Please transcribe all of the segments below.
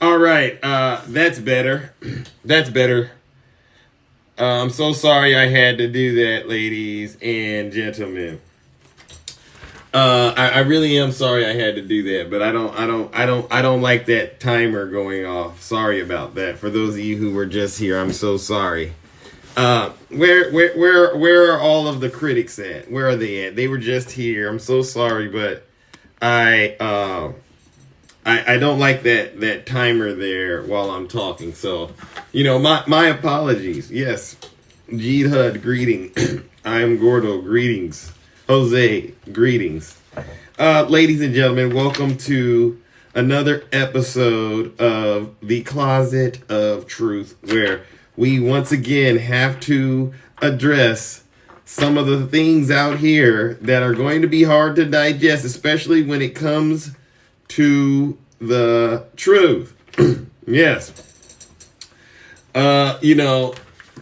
All right, that's better. That's better. I'm so sorry I had to do that, ladies and gentlemen. I really am sorry I had to do that, but I don't like that timer going off. Sorry about that. For those of you who were just here, I'm so sorry. Where are all of the critics at? Where are they at? They were just here. I'm so sorry, but I don't like that timer there while I'm talking. So, my apologies. Yes, Jeed Hud, greeting. I'm Gordo, greetings. Jose, greetings. Ladies and gentlemen, welcome to another episode of The Closet of Truth, where we once again have to address some of the things out here that are going to be hard to digest, especially when it comes to the truth. Yes.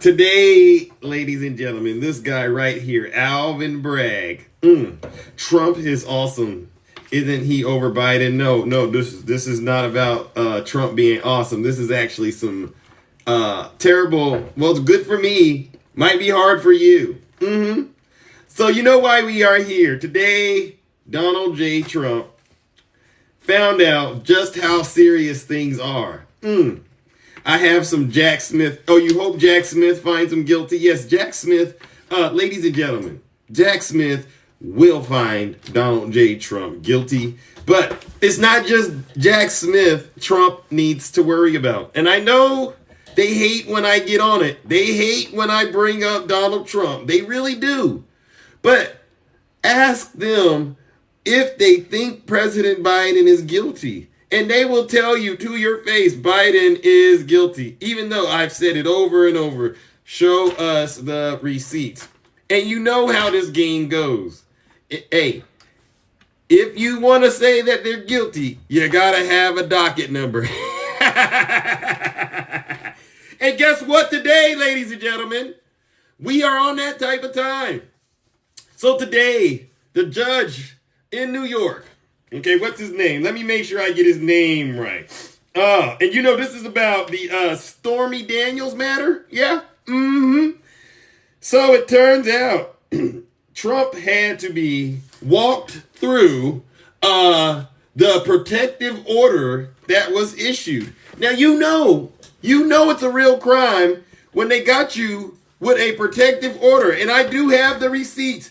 Today, ladies and gentlemen, this guy right here, Alvin Bragg. Trump is awesome. Isn't he over Biden? No, this is not about Trump being awesome. This is actually some terrible. Well, it's good for me. Might be hard for you. So you know why we are here. Today, Donald J. Trump found out just how serious things are. I have some Jack Smith. Oh, you hope Jack Smith finds him guilty? Yes, Jack Smith, ladies and gentlemen, Jack Smith will find Donald J. Trump guilty. But it's not just Jack Smith Trump needs to worry about. And I know they hate when I get on it. They hate when I bring up Donald Trump. They really do. But ask them if they think President Biden is guilty. And they will tell you to your face, Biden is guilty. Even though I've said it over and over, show us the receipts. And you know how this game goes. Hey, if you want to say that they're guilty, you got to have a docket number. And guess what today, ladies and gentlemen? We are on that type of time. So today, the judge in New York, okay, what's his name? Let me make sure I get his name right. And this is about the Stormy Daniels matter. Yeah? So it turns out Trump had to be walked through the protective order that was issued. Now, you know it's a real crime when they got you with a protective order. And I do have the receipts.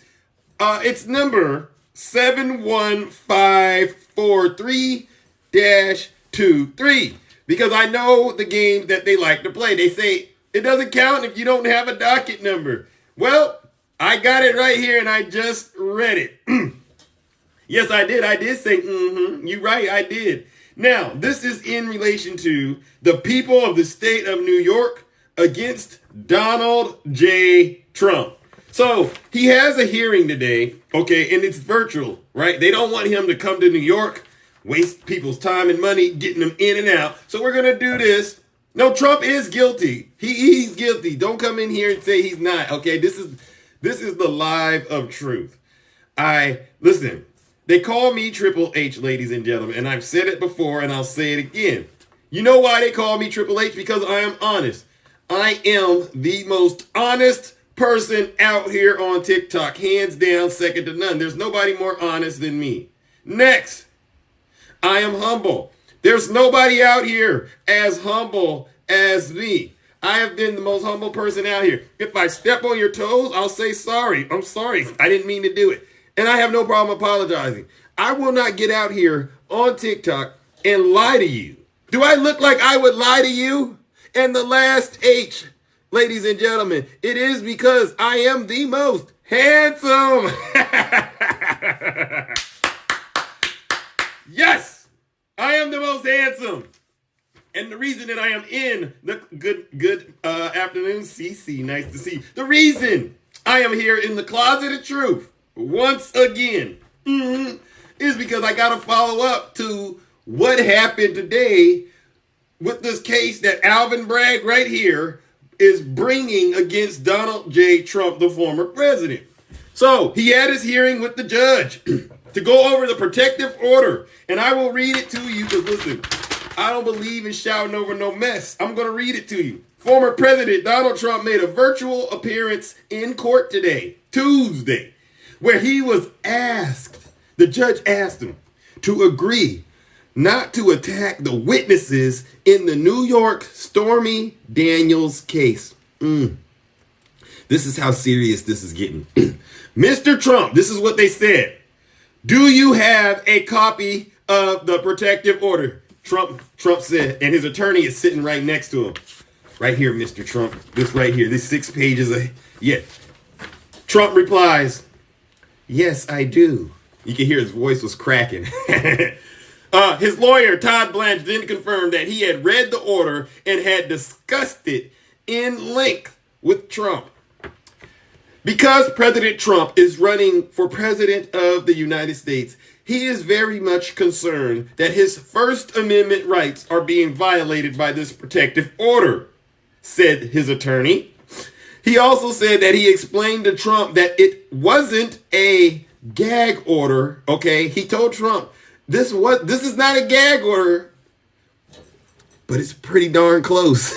It's number 71543-23, because I know the game that they like to play. They say it doesn't count if you don't have a docket number. Well, I got it right here and I just read it. Yes, I did. I did say, you're right, I did. Now, this is in relation to the people of the state of New York against Donald J. Trump. So he has a hearing today, okay, and it's virtual, right? They don't want him to come to New York, waste people's time and money, getting them in and out. So we're going to do this. No, Trump is guilty. He's guilty. Don't come in here and say he's not, okay? This is the live of truth. Listen, they call me Triple H, ladies and gentlemen, and I've said it before and I'll say it again. You know why they call me Triple H? Because I am honest. I am the most honest person out here on TikTok, hands down, second to none. There's nobody more honest than me. Next, I am humble. There's nobody out here as humble as me. I have been the most humble person out here. If I step on your toes, I'll say sorry. I'm sorry. I didn't mean to do it. And I have no problem apologizing. I will not get out here on TikTok and lie to you. Do I look like I would lie to you? And the last H, ladies and gentlemen, it is because I am the most handsome. Yes, I am the most handsome. And the reason that I am in the good afternoon, CC, nice to see you. The reason I am here in the closet of truth, once again, is because I got to follow up to what happened today with this case that Alvin Bragg right here is bringing against Donald J. Trump, the former president. So he had his hearing with the judge to go over the protective order. And I will read it to you because listen, I don't believe in shouting over no mess. I'm going to read it to you. Former President Donald Trump made a virtual appearance in court today, Tuesday, where he was asked, the judge asked him to agree not to attack the witnesses in the New York Stormy Daniels case. This is how serious this is getting. Mr. Trump, this is what they said. Do you have a copy of the protective order? Trump said, and his attorney is sitting right next to him. Right here, Mr. Trump. This right here. This 6 pages of, yeah. Trump replies, yes, I do. You can hear his voice was cracking. His lawyer, Todd Blanche, then confirmed that he had read the order and had discussed it in length with Trump. Because President Trump is running for president of the United States, he is very much concerned that his First Amendment rights are being violated by this protective order, said his attorney. He also said that he explained to Trump that it wasn't a gag order, okay? He told Trump, this is not a gag order, but it's pretty darn close.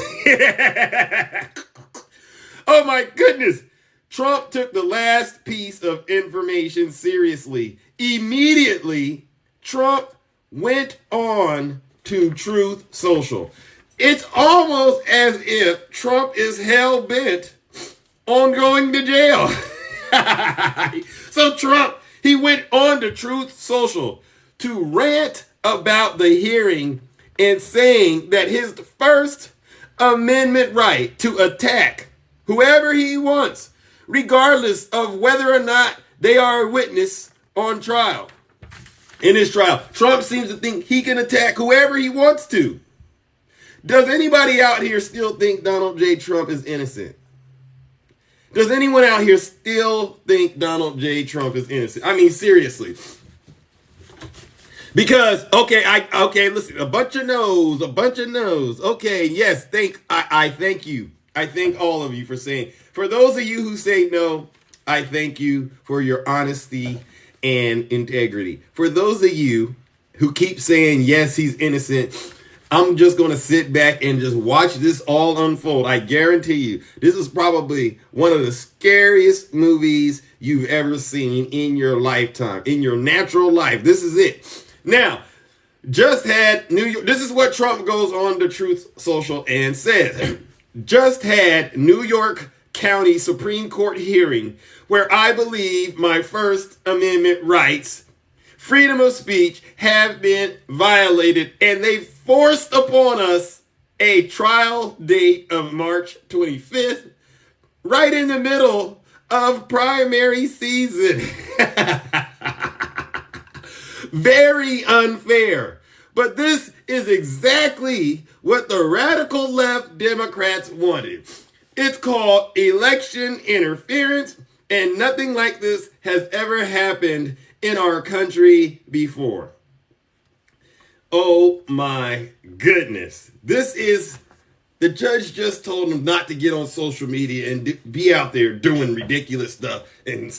Oh my goodness. Trump took the last piece of information seriously. Immediately, Trump went on to Truth Social. It's almost as if Trump is hell-bent on going to jail. So Trump, he went on to Truth Social to rant about the hearing and saying that his First Amendment right to attack whoever he wants, regardless of whether or not they are a witness on trial. In his trial, Trump seems to think he can attack whoever he wants to. Does anybody out here still think Donald J. Trump is innocent? Does anyone out here still think Donald J. Trump is innocent? I mean, seriously. Because, okay, listen, a bunch of no's. Okay, yes, I thank you. I thank all of you for saying. For those of you who say no, I thank you for your honesty and integrity. For those of you who keep saying, yes, he's innocent, I'm just going to sit back and just watch this all unfold. I guarantee you, this is probably one of the scariest movies you've ever seen in your lifetime, in your natural life. This is it. Now, just had New York. This is what Trump goes on to Truth Social and says. Just had New York County Supreme Court hearing where I believe my First Amendment rights, freedom of speech, have been violated, and they forced upon us a trial date of March 25th, right in the middle of primary season. Very unfair. But this is exactly what the radical left Democrats wanted. It's called election interference, and nothing like this has ever happened in our country before. Oh my goodness. The judge just told him not to get on social media and be out there doing ridiculous stuff. And,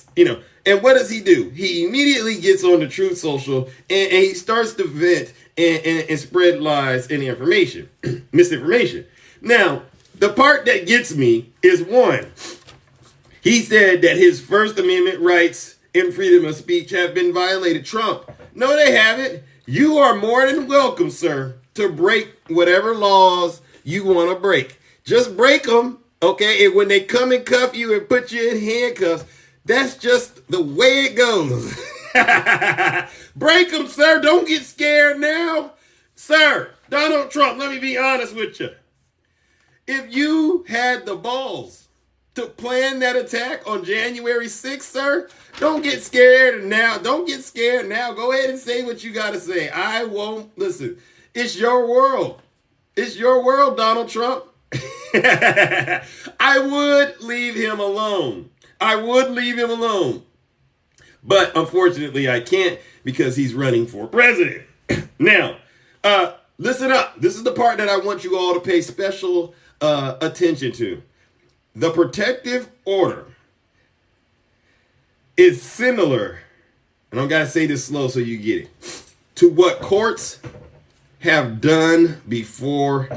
and what does he do? He immediately gets on the Truth Social and he starts to vent and spread lies and information, misinformation. Now, the part that gets me is one, he said that his First Amendment rights and freedom of speech have been violated. Trump, no, they haven't. You are more than welcome, sir, to break whatever laws you want to break. Just break them, okay? And when they come and cuff you and put you in handcuffs, that's just the way it goes. Break them, sir. Don't get scared now. Sir, Donald Trump, let me be honest with you. If you had the balls to plan that attack on January 6th, sir, don't get scared now. Don't get scared now. Go ahead and say what you got to say. I won't listen. It's your world. It's your world, Donald Trump. I would leave him alone. But unfortunately, I can't because he's running for president. Now, listen up. This is the part that I want you all to pay special attention to. The protective order is similar, and I'm going to say this slow so you get it, to what courts have done before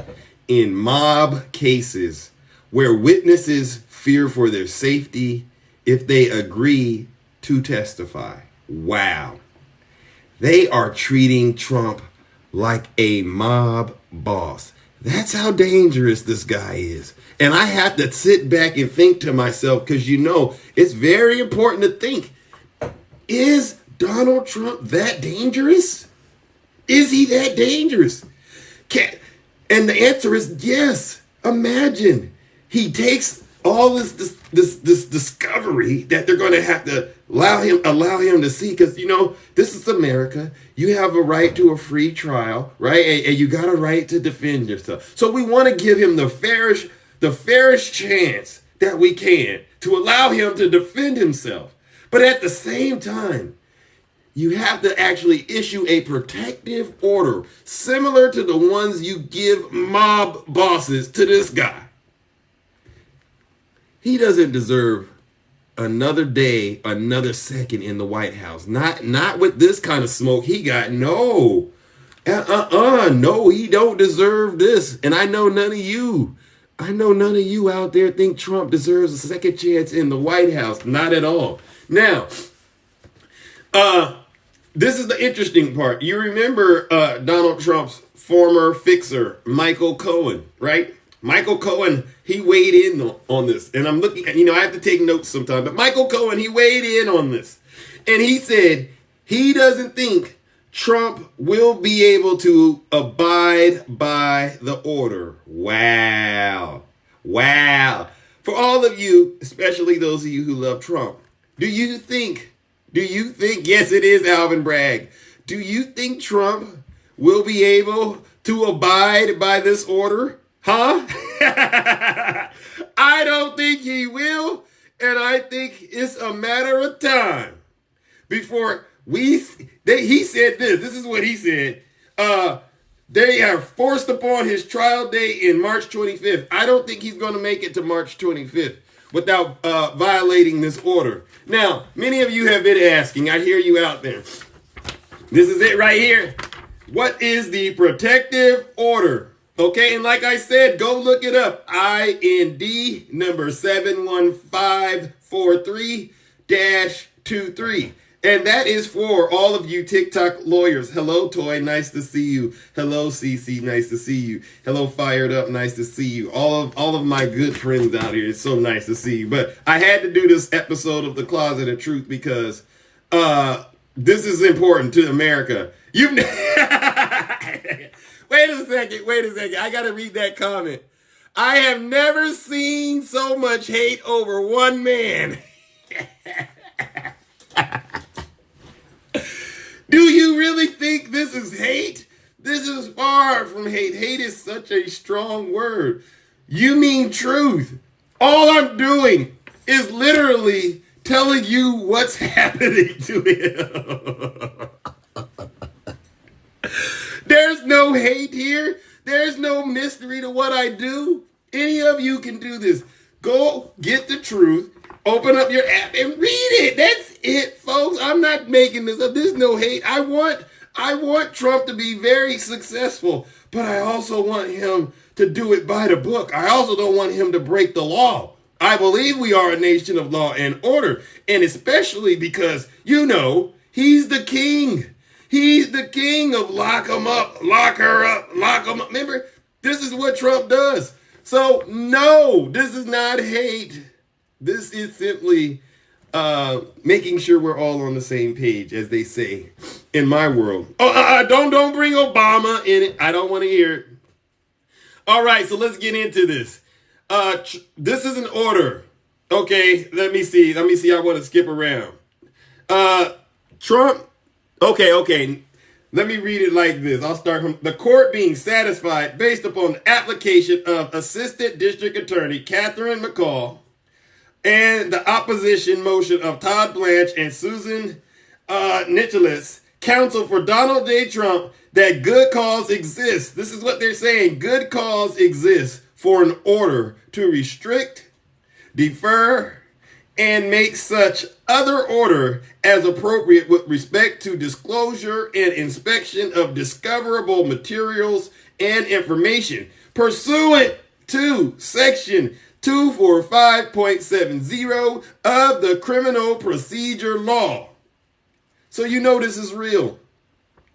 in mob cases where witnesses fear for their safety if they agree to testify. Wow. They are treating Trump like a mob boss. That's how dangerous this guy is. And I have to sit back and think to myself, because it's very important to think, is Donald Trump that dangerous? Is he that dangerous? And the answer is yes. Imagine he takes all this discovery that they're going to have to allow him to see, because this is America. You have a right to a free trial, right? And you got a right to defend yourself. So we want to give him the fairest chance that we can to allow him to defend himself. But at the same time, you have to actually issue a protective order similar to the ones you give mob bosses to this guy. He doesn't deserve another day, another second in the White House. Not with this kind of smoke he got. No. No, he don't deserve this. And I know none of you out there think Trump deserves a second chance in the White House. Not at all. Now, this is the interesting part. You remember Donald Trump's former fixer, Michael Cohen, right? Michael Cohen, he weighed in on this. And I'm looking at, I have to take notes sometimes. But Michael Cohen, he weighed in on this. And he said he doesn't think Trump will be able to abide by the order. Wow. For all of you, especially those of you who love Trump, do you think, yes, it is Alvin Bragg. Do you think Trump will be able to abide by this order? Huh? I don't think he will. And I think it's a matter of time before he said this. This is what he said. They are forced upon his trial date in March 25th. I don't think he's going to make it to March 25th without violating this order. Now, many of you have been asking, I hear you out there. This is it right here. What is the protective order? Okay, and like I said, go look it up. IND number 71543-23. And that is for all of you TikTok lawyers. Hello, Toy, nice to see you. Hello, CC, nice to see you. Hello, Fired Up, nice to see you. All of my good friends out here, it's so nice to see you. But I had to do this episode of The Closet of Truth because this is important to America. Wait a second. I got to read that comment. I have never seen so much hate over one man. Do you really think this is hate? This is far from hate. Hate is such a strong word. You mean truth. All I'm doing is literally telling you what's happening to him. There's no hate here. There's no mystery to what I do. Any of you can do this. Go get the truth. Open up your app and read it. That's it, folks. I'm not making this up. There's no hate. I want Trump to be very successful, but I also want him to do it by the book. I also don't want him to break the law. I believe we are a nation of law and order, and especially because, he's the king. He's the king of lock him up, lock her up, lock him up. Remember, this is what Trump does. So, no, this is not hate. This is simply making sure we're all on the same page, as they say in my world. Don't bring Obama in it. I don't want to hear it. All right, so let's get into this. This is an order. Okay, let me see. I want to skip around. Trump. Okay. Let me read it like this. I'll start from the court being satisfied based upon the application of Assistant District Attorney Catherine McCall and the opposition motion of Todd Blanche and Susan Nicholas, counsel for Donald J. Trump, that good cause exists. This is what they're saying. Good cause exists for an order to restrict, defer, and make such other order as appropriate with respect to disclosure and inspection of discoverable materials and information pursuant to Section 245.70 of the Criminal Procedure Law. So you know this is real.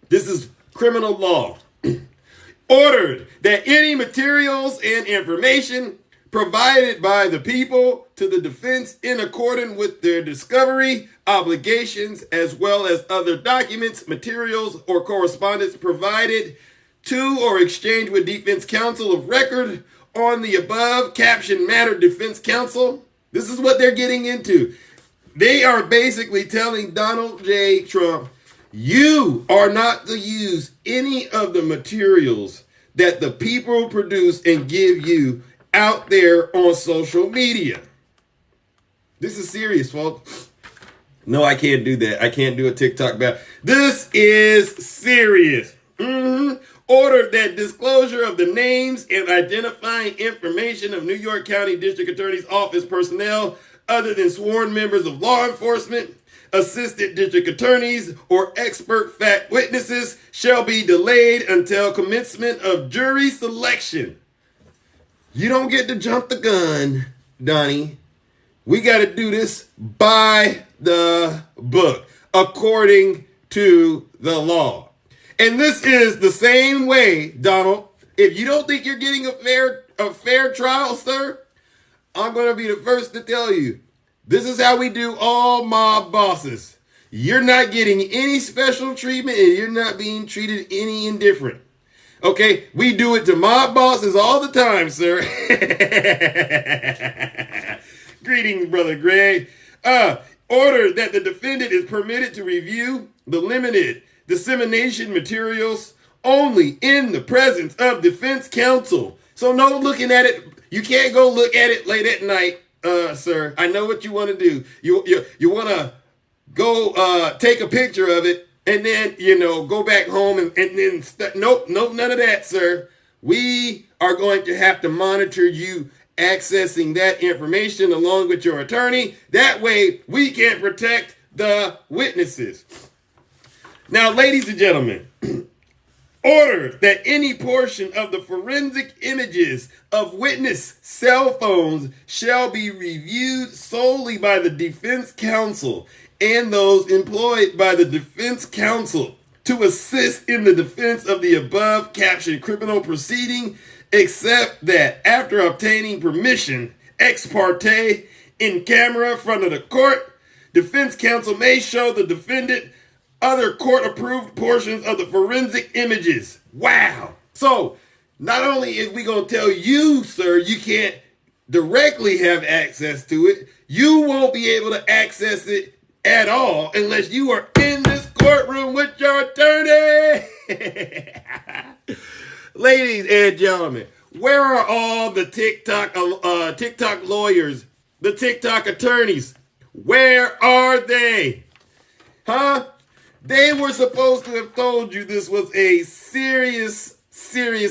This is criminal law. Ordered that any materials and information provided by the people to the defense in accordance with their discovery obligations, as well as other documents, materials, or correspondence provided to or exchanged with defense counsel of record on the above captioned matter. Defense counsel, this is what they're getting into. They are basically telling Donald J. Trump, you are not to use any of the materials that the people produce and give you out there on social media. This is serious, folks. No, I can't do that. I can't do a TikTok about. This is serious. Ordered that disclosure of the names and identifying information of New York County District Attorney's Office personnel other than sworn members of law enforcement, assistant district attorneys, or expert fact witnesses shall be delayed until commencement of jury selection. You don't get to jump the gun, Donnie. We got to do this by the book, according to the law. And this is the same way, Donald. If you don't think you're getting a fair trial, sir, I'm going to be the first to tell you. This is how we do all mob bosses. You're not getting any special treatment and you're not being treated any indifferent. Okay, we do it to mob bosses all the time, sir. Greetings, Brother Greg. Order that the defendant is permitted to review the limited dissemination materials only in the presence of defense counsel. So no looking at it. You can't go look at it late at night, sir. I know what you want to do. You want to go take a picture of it and then, go back home and then, nope, none of that, sir. We are going to have to monitor you accessing that information along with your attorney. That way we can protect the witnesses. Now, ladies and gentlemen, order that any portion of the forensic images of witness cell phones shall be reviewed solely by the defense counsel and those employed by the defense counsel to assist in the defense of the above captioned criminal proceeding, except that after obtaining permission ex parte in camera front of the court, defense counsel may show the defendant other court-approved portions of the forensic images. Wow. So not only is we going to tell you, sir, you can't directly have access to it, you won't be able to access it at all unless you are in this courtroom with your attorney. Ladies and gentlemen, where are all the TikTok lawyers, the TikTok attorneys? Where are they? Huh? They were supposed to have told you this was a serious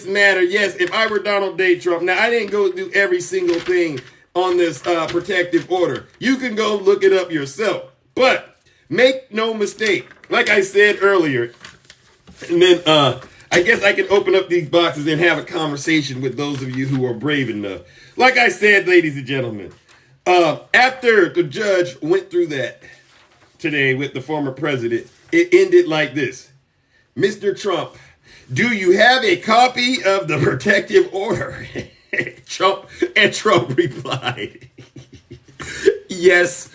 matter. Yes, if I were Donald J. Trump. Now, I didn't go do every single thing on this protective order. You can go look it up yourself. But make no mistake, like I said earlier, and then I guess I can open up these boxes and have a conversation with those of you who are brave enough. Like I said, ladies and gentlemen, after the judge went through that today with the former president, it ended like this. Mr. Trump, do you have a copy of the protective order? Trump replied, yes,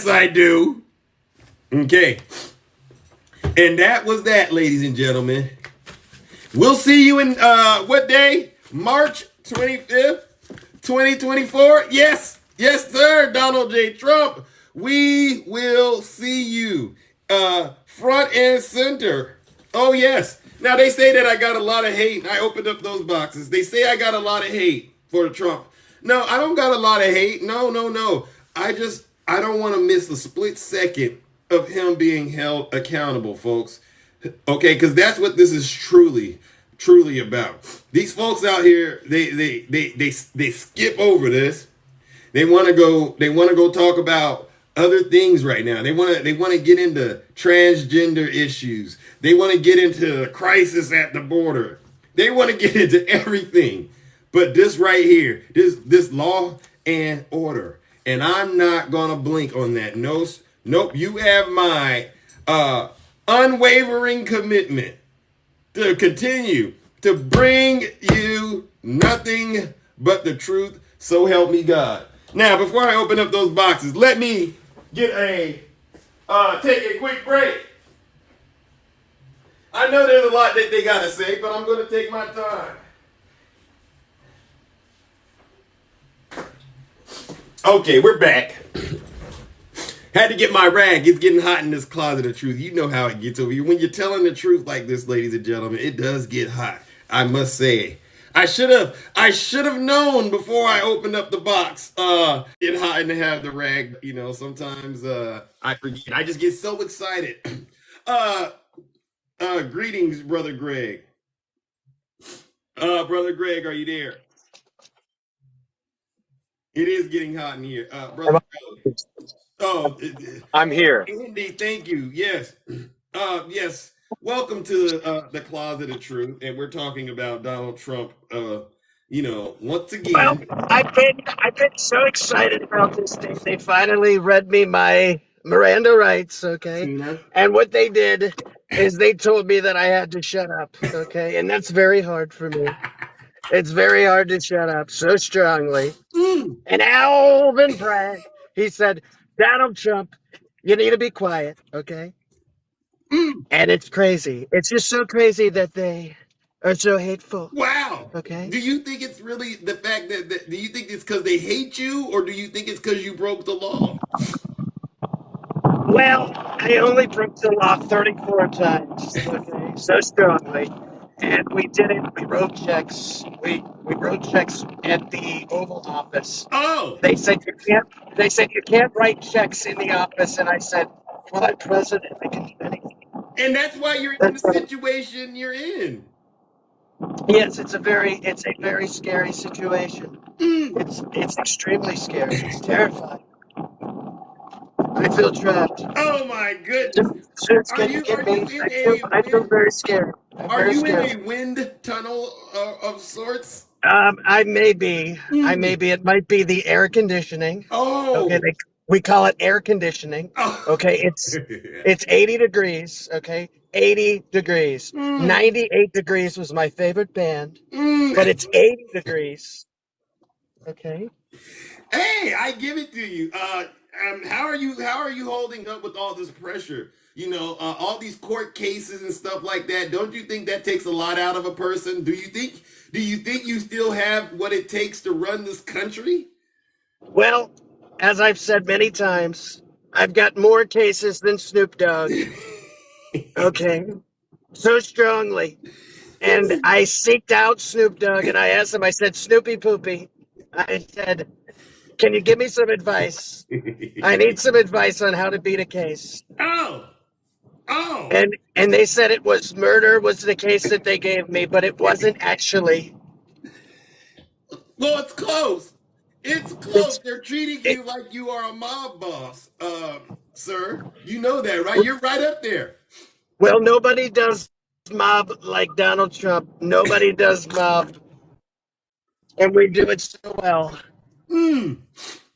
I do. Okay. And that was that, ladies and gentlemen. We'll see you in, what day? March 25th, 2024? Yes, sir, Donald J. Trump. We will see you. Front and center. Oh, yes. Now, they say that I got a lot of hate. I opened up those boxes. They say I got a lot of hate for Trump. No, I don't got a lot of hate. No. I don't want to miss a split second of him being held accountable, folks. Okay, because that's what this is truly about. These folks out here, they skip over this. They want to go talk about other things right now. They want to get into transgender issues. They want to get into the crisis at the border. They want to get into everything. But this right here, this law and order. And I'm not gonna blink on that. No, nope. You have my unwavering commitment to continue to bring you nothing but the truth. So help me God. Now, before I open up those boxes, let me get a take a quick break. I know there's a lot that they gotta say, but I'm gonna take my time. Okay, we're back. Had to get my rag. It's getting hot in this closet of truth. You know how it gets over here. When you're telling the truth like this, ladies and gentlemen, it does get hot. I must say. I should have known before I opened up the box. Get hot and to have the rag. Sometimes I forget. I just get so excited. Uh greetings, brother Greg. Brother Greg, are you there? It is getting hot in here. Brother Oh, I'm here. Andy, thank you. Yes. Yes. Welcome to the Closet of Truth, and we're talking about Donald Trump. Once Well, again, I've been so excited about this thing. They finally read me my Miranda rights, okay? Tina. And what they did is they told me that I had to shut up, okay? And that's very hard for me. It's very hard to shut up so strongly. Mm, And Alvin Bragg, he said, Donald Trump, you need to be quiet, okay? mm. And it's crazy. It's just so crazy that they are so hateful, Wow. okay? Do you think it's really the fact do you think it's because they hate you, or do you think it's because you broke the law? Well, I only broke the law 34 times, okay, so strongly. And we did it. We wrote checks. We wrote checks at the Oval Office. Oh, They said you can't. They said you can't write checks in the office, and I said, "Well, I'm president. I can do anything." and that's why you're in the That's situation you're in. yes. It's a very scary situation. Mm. It's extremely scary. It's terrifying. I feel trapped. Oh my goodness. Since Are can you you get are me? you in I feel very scared. I'm are very you in scared. a wind tunnel of sorts? I may be. I may Mm. be. It might be the air conditioning. Okay, Oh. we call it air conditioning. Oh. Okay, it's 80 degrees. Okay, 80 degrees. Mm. 98 degrees was my favorite band, Mm. but it's 80 degrees. Okay. Hey, I give it to you. How are you holding up with all this pressure? All these court cases and stuff like that. Don't you think that takes a lot out of a person? Do you think you still have what it takes to run this country? Well, as I've said many times, I've got more cases than Snoop Dogg. Okay, so strongly. And I seeked out Snoop Dogg and I asked him, I said, Snoopy Poopy, I said, can you give me some advice? I need some advice on how to beat a case. Oh, oh. And they said it was murder was the case that they gave me, but it wasn't actually. Well, it's close. It's close. It's They're treating it, you like you are a mob boss, sir. You know that, right? You're right up there. well, nobody does mob like Donald Trump. Nobody does mob, and we do it so well. Mm,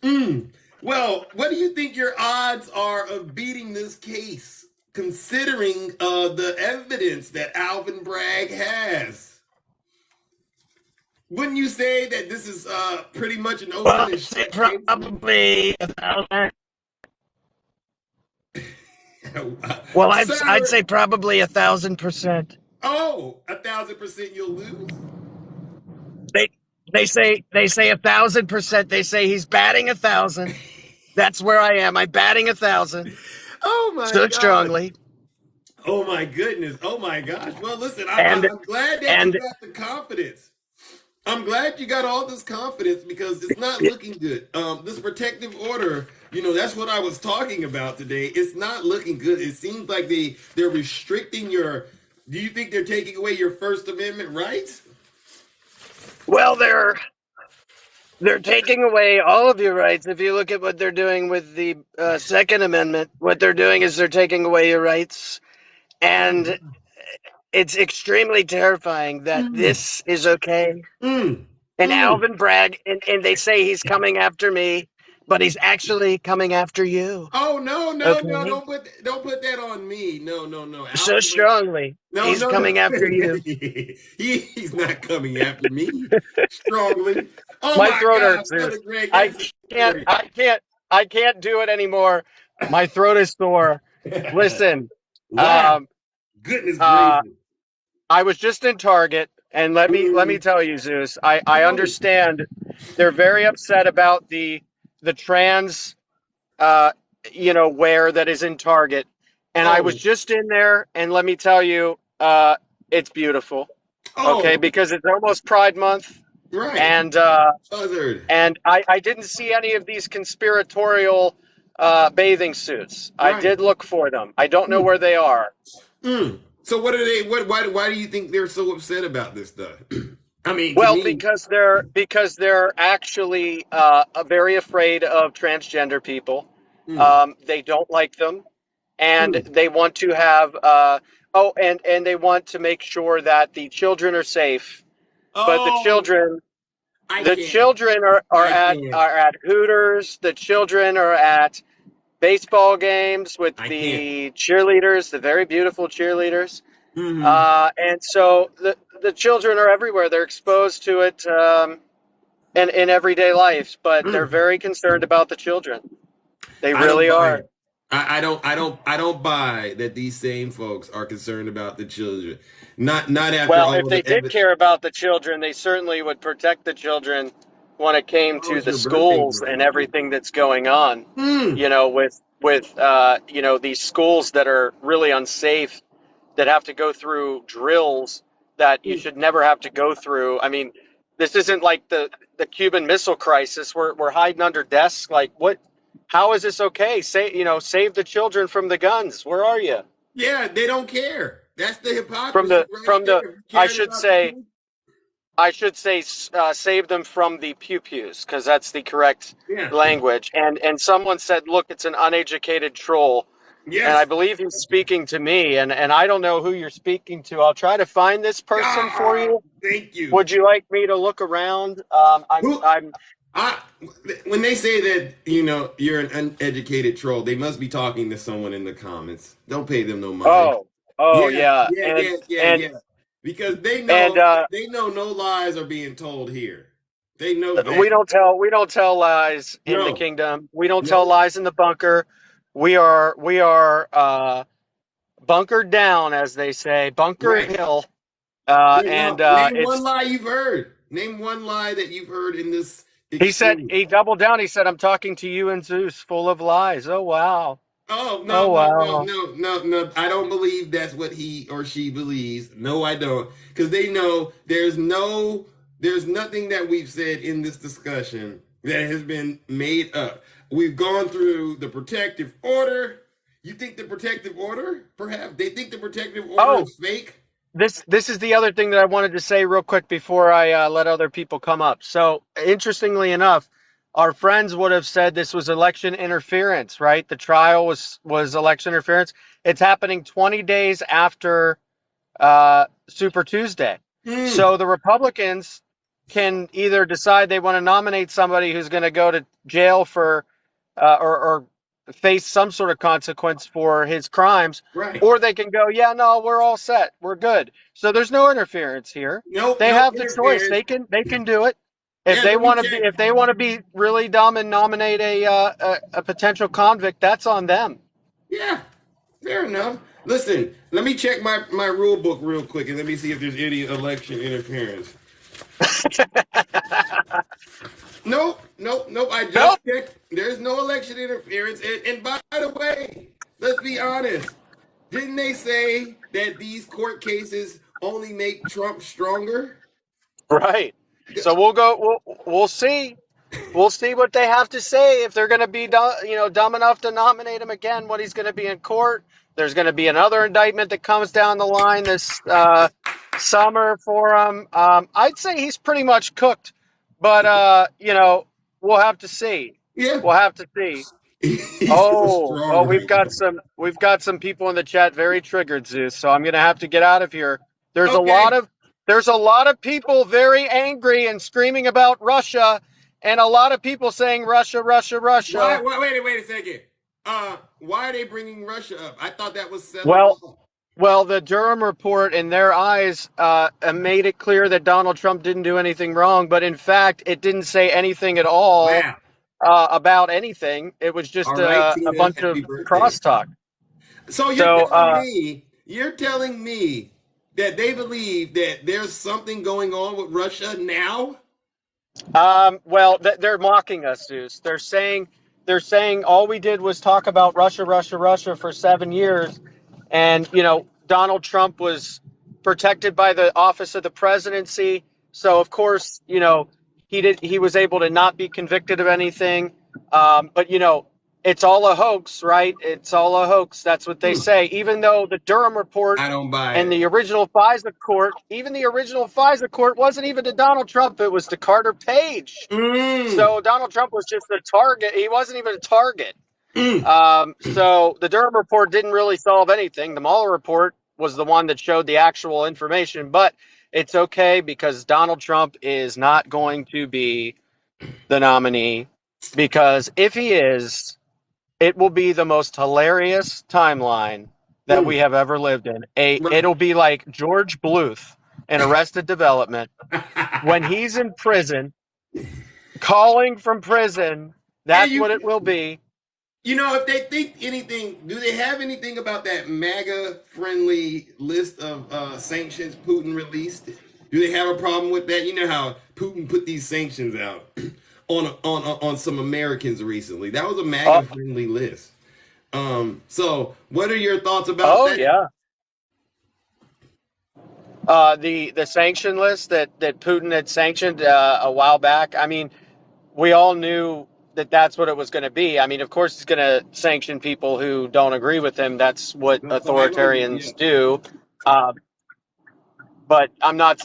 mm. Well, what do you think your odds are of beating this case, considering the evidence that Alvin Bragg has? Wouldn't you say that this is pretty much an Well, open and I'd say shut case? probably 1,000. Well, I'd Sir, say probably 1,000%. oh, 1,000% you'll lose. They they say 1,000%. They say he's batting 1,000. That's where I am. I'm batting 1,000 Oh my so gosh. strongly, Oh my goodness. Oh my gosh. Well, listen, and I'm glad that you and got the confidence. I'm glad you got all this confidence because it's not looking good. This protective order, that's what I was talking about today. It's not looking good. It seems like they're restricting your. Do you think they're taking away your First Amendment rights? well, They're taking away all of your rights. If you look at what they're doing with the Second Amendment, what they're doing is they're taking away your rights. And it's extremely terrifying that Mm, this is okay. mm, And mm. Alvin Bragg, and they say he's coming after me, but he's actually coming after you. Oh no, no, no! Okay? Don't put that on me. No, no, no. So Alvin would. strongly. No, He's no, no. coming after you. He's not coming after me strongly. Oh My my throat God, hurts, Brother Zeus. Greg, I that's can't, hilarious. I can't, I can't do it anymore. My throat is sore. Listen, Wow, um, goodness uh, gracious. I was just in Target, and let me Mm, tell you, Zeus, I tell me. understand they're very upset about the trans wear that is in Target. And I was Oh, just in there, and let me tell you, it's beautiful. Okay, oh, because it's almost Pride Month, right. and Buzzard. I didn't see any of these conspiratorial bathing suits. I Right. did look for them. I don't know Mm, where they are. mm. So what are they? Why do you think they're so upset about this stuff? I mean, to Well, me. because they're actually very afraid of transgender people. Mm, They don't like them, and mm. they want to have and they want to make sure that the children are safe. But the Oh, children I the can't. children are I at can't. are at Hooters. The children are at baseball games with I can't. the cheerleaders, the very beautiful cheerleaders. Mm-hmm. And so the children are everywhere. They're exposed to it in everyday life, but they're Mm. very concerned about the children. They I don't really buy are. it. I don't buy that these same folks are concerned about the children. Not after Well, if all they the did evidence. care about the children, they certainly would protect the children when it came Oh, to it's the your birthday schools month. and everything that's going on. Hmm. With these schools that are really unsafe, that have to go through drills that you Hmm. should never have to go through. I mean, this isn't like the Cuban Missile Crisis. We're hiding under desks. Like what? How is this okay? Save the children from the guns. Where are you? Yeah, they don't care. That's the From hypocrisy the right from there. the If you I cared should about the say kids. I should say save them from the pew-pews because that's the correct Yeah. language. And someone said, look, it's an uneducated troll. And I Yes. believe he's speaking to me, and I don't know who you're speaking to. I'll try to find this person for Ah, you. thank you. Would you like me to look around? Who? I'm. I when they say that you're an uneducated troll, they must be talking to someone in the comments. Don't pay them no mind. Oh Yeah, yeah, yeah, and yeah, yeah, and yeah. Because and they know no lies are being told here. They know we that. don't tell lies in the No, kingdom. We don't tell no, lies in the bunker. We are bunkered down, as they say, Bunker right. Hill, Yeah, and no. Name one it's. lie you've heard. Name one lie that you've heard in this He said exchange. he doubled down. He said, "I'm talking to you and Zeus, full of lies." Oh wow, Oh no, oh no, no, wow. no, no, no. I don't believe that's what he or she believes. No, I don't. Because they know there's nothing that we've said in this discussion that has been made up. We've gone through the protective order. You think the protective order? Perhaps they think the protective order Oh, is fake. this is the other thing that I wanted to say real quick before I let other people come up. So interestingly enough, our friends would have said this was election interference, right? The trial was election interference. It's happening 20 days after Super Tuesday. Hmm. So the Republicans can either decide they want to nominate somebody who's going to go to jail for or face some sort of consequence for his crimes, Right. or they can go, yeah, no, we're all set, we're good. So there's no interference here. Nope. They No have the choice. interference. They can do it. If Yeah. they Let me want to be check. if they want to be really dumb and nominate a potential convict, that's on them. Yeah. Fair enough. Listen, let me check my rule book real quick and let me see if there's any election interference. Nope, nope, nope. I Nope. just checked. There's no election interference. And by the way, let's be honest. Didn't they say that these court cases only make Trump stronger? Right. So we'll go. We'll see. We'll see what they have to say if they're going to be dumb enough to nominate him again. What he's going to be in court. There's going to be another indictment that comes down the line this summer for him. I'd say he's pretty much cooked But we'll have to see. Yeah. We'll have to see. He's so Oh, strong right now. we've got some people in the chat very triggered, Zeus. So I'm gonna have to get out of here. There's a lot Okay. of there's a lot of people very angry and screaming about Russia, and a lot of people saying Russia, Russia, Why? Russia. Wait a second. Why are they bringing Russia up? I thought that was settled Well, law. well, the Durham report, in their eyes, made it clear that Donald Trump didn't do anything wrong, but in fact, it didn't say anything at all Wow. about anything. It was All just right, a Tina. bunch of Happy birthday. crosstalk. So So, you're telling me that they believe that there's something going on with Russia now? well, they're mocking us, Zeus. They're saying all we did was talk about Russia, Russia, Russia for 7 years, and Donald Trump was protected by the office of the presidency, so of course he was able to not be convicted of anything. But it's all a hoax, right? It's all a hoax. That's what they Hmm. say. Even though the Durham report I don't buy and it. the original FISA court wasn't even to Donald Trump, it was to Carter Page. Mm. So Donald Trump was just a target. He wasn't even a target. Mm. So the Durham report didn't really solve anything. The Mueller report was the one that showed the actual information, but it's okay because Donald Trump is not going to be the nominee, because if he is, it will be the most hilarious timeline that we Mm. have ever lived in. Right. It'll be like George Bluth in Arrested Development when he's in prison, calling from prison. And That's what it will be. if they think anything, do they have anything about that MAGA friendly list of sanctions Putin released? Do they have a problem with that? You know how Putin put these sanctions out on some Americans recently. That was a Oh, MAGA friendly list. So what are your thoughts about oh that? yeah. The sanction list that Putin had sanctioned a while back. I mean, we all knew that that's what it was going to be. I mean, of course, he's going to sanction people who don't agree with him. That's what The side on you, yeah. authoritarians do. Uh, but I'm not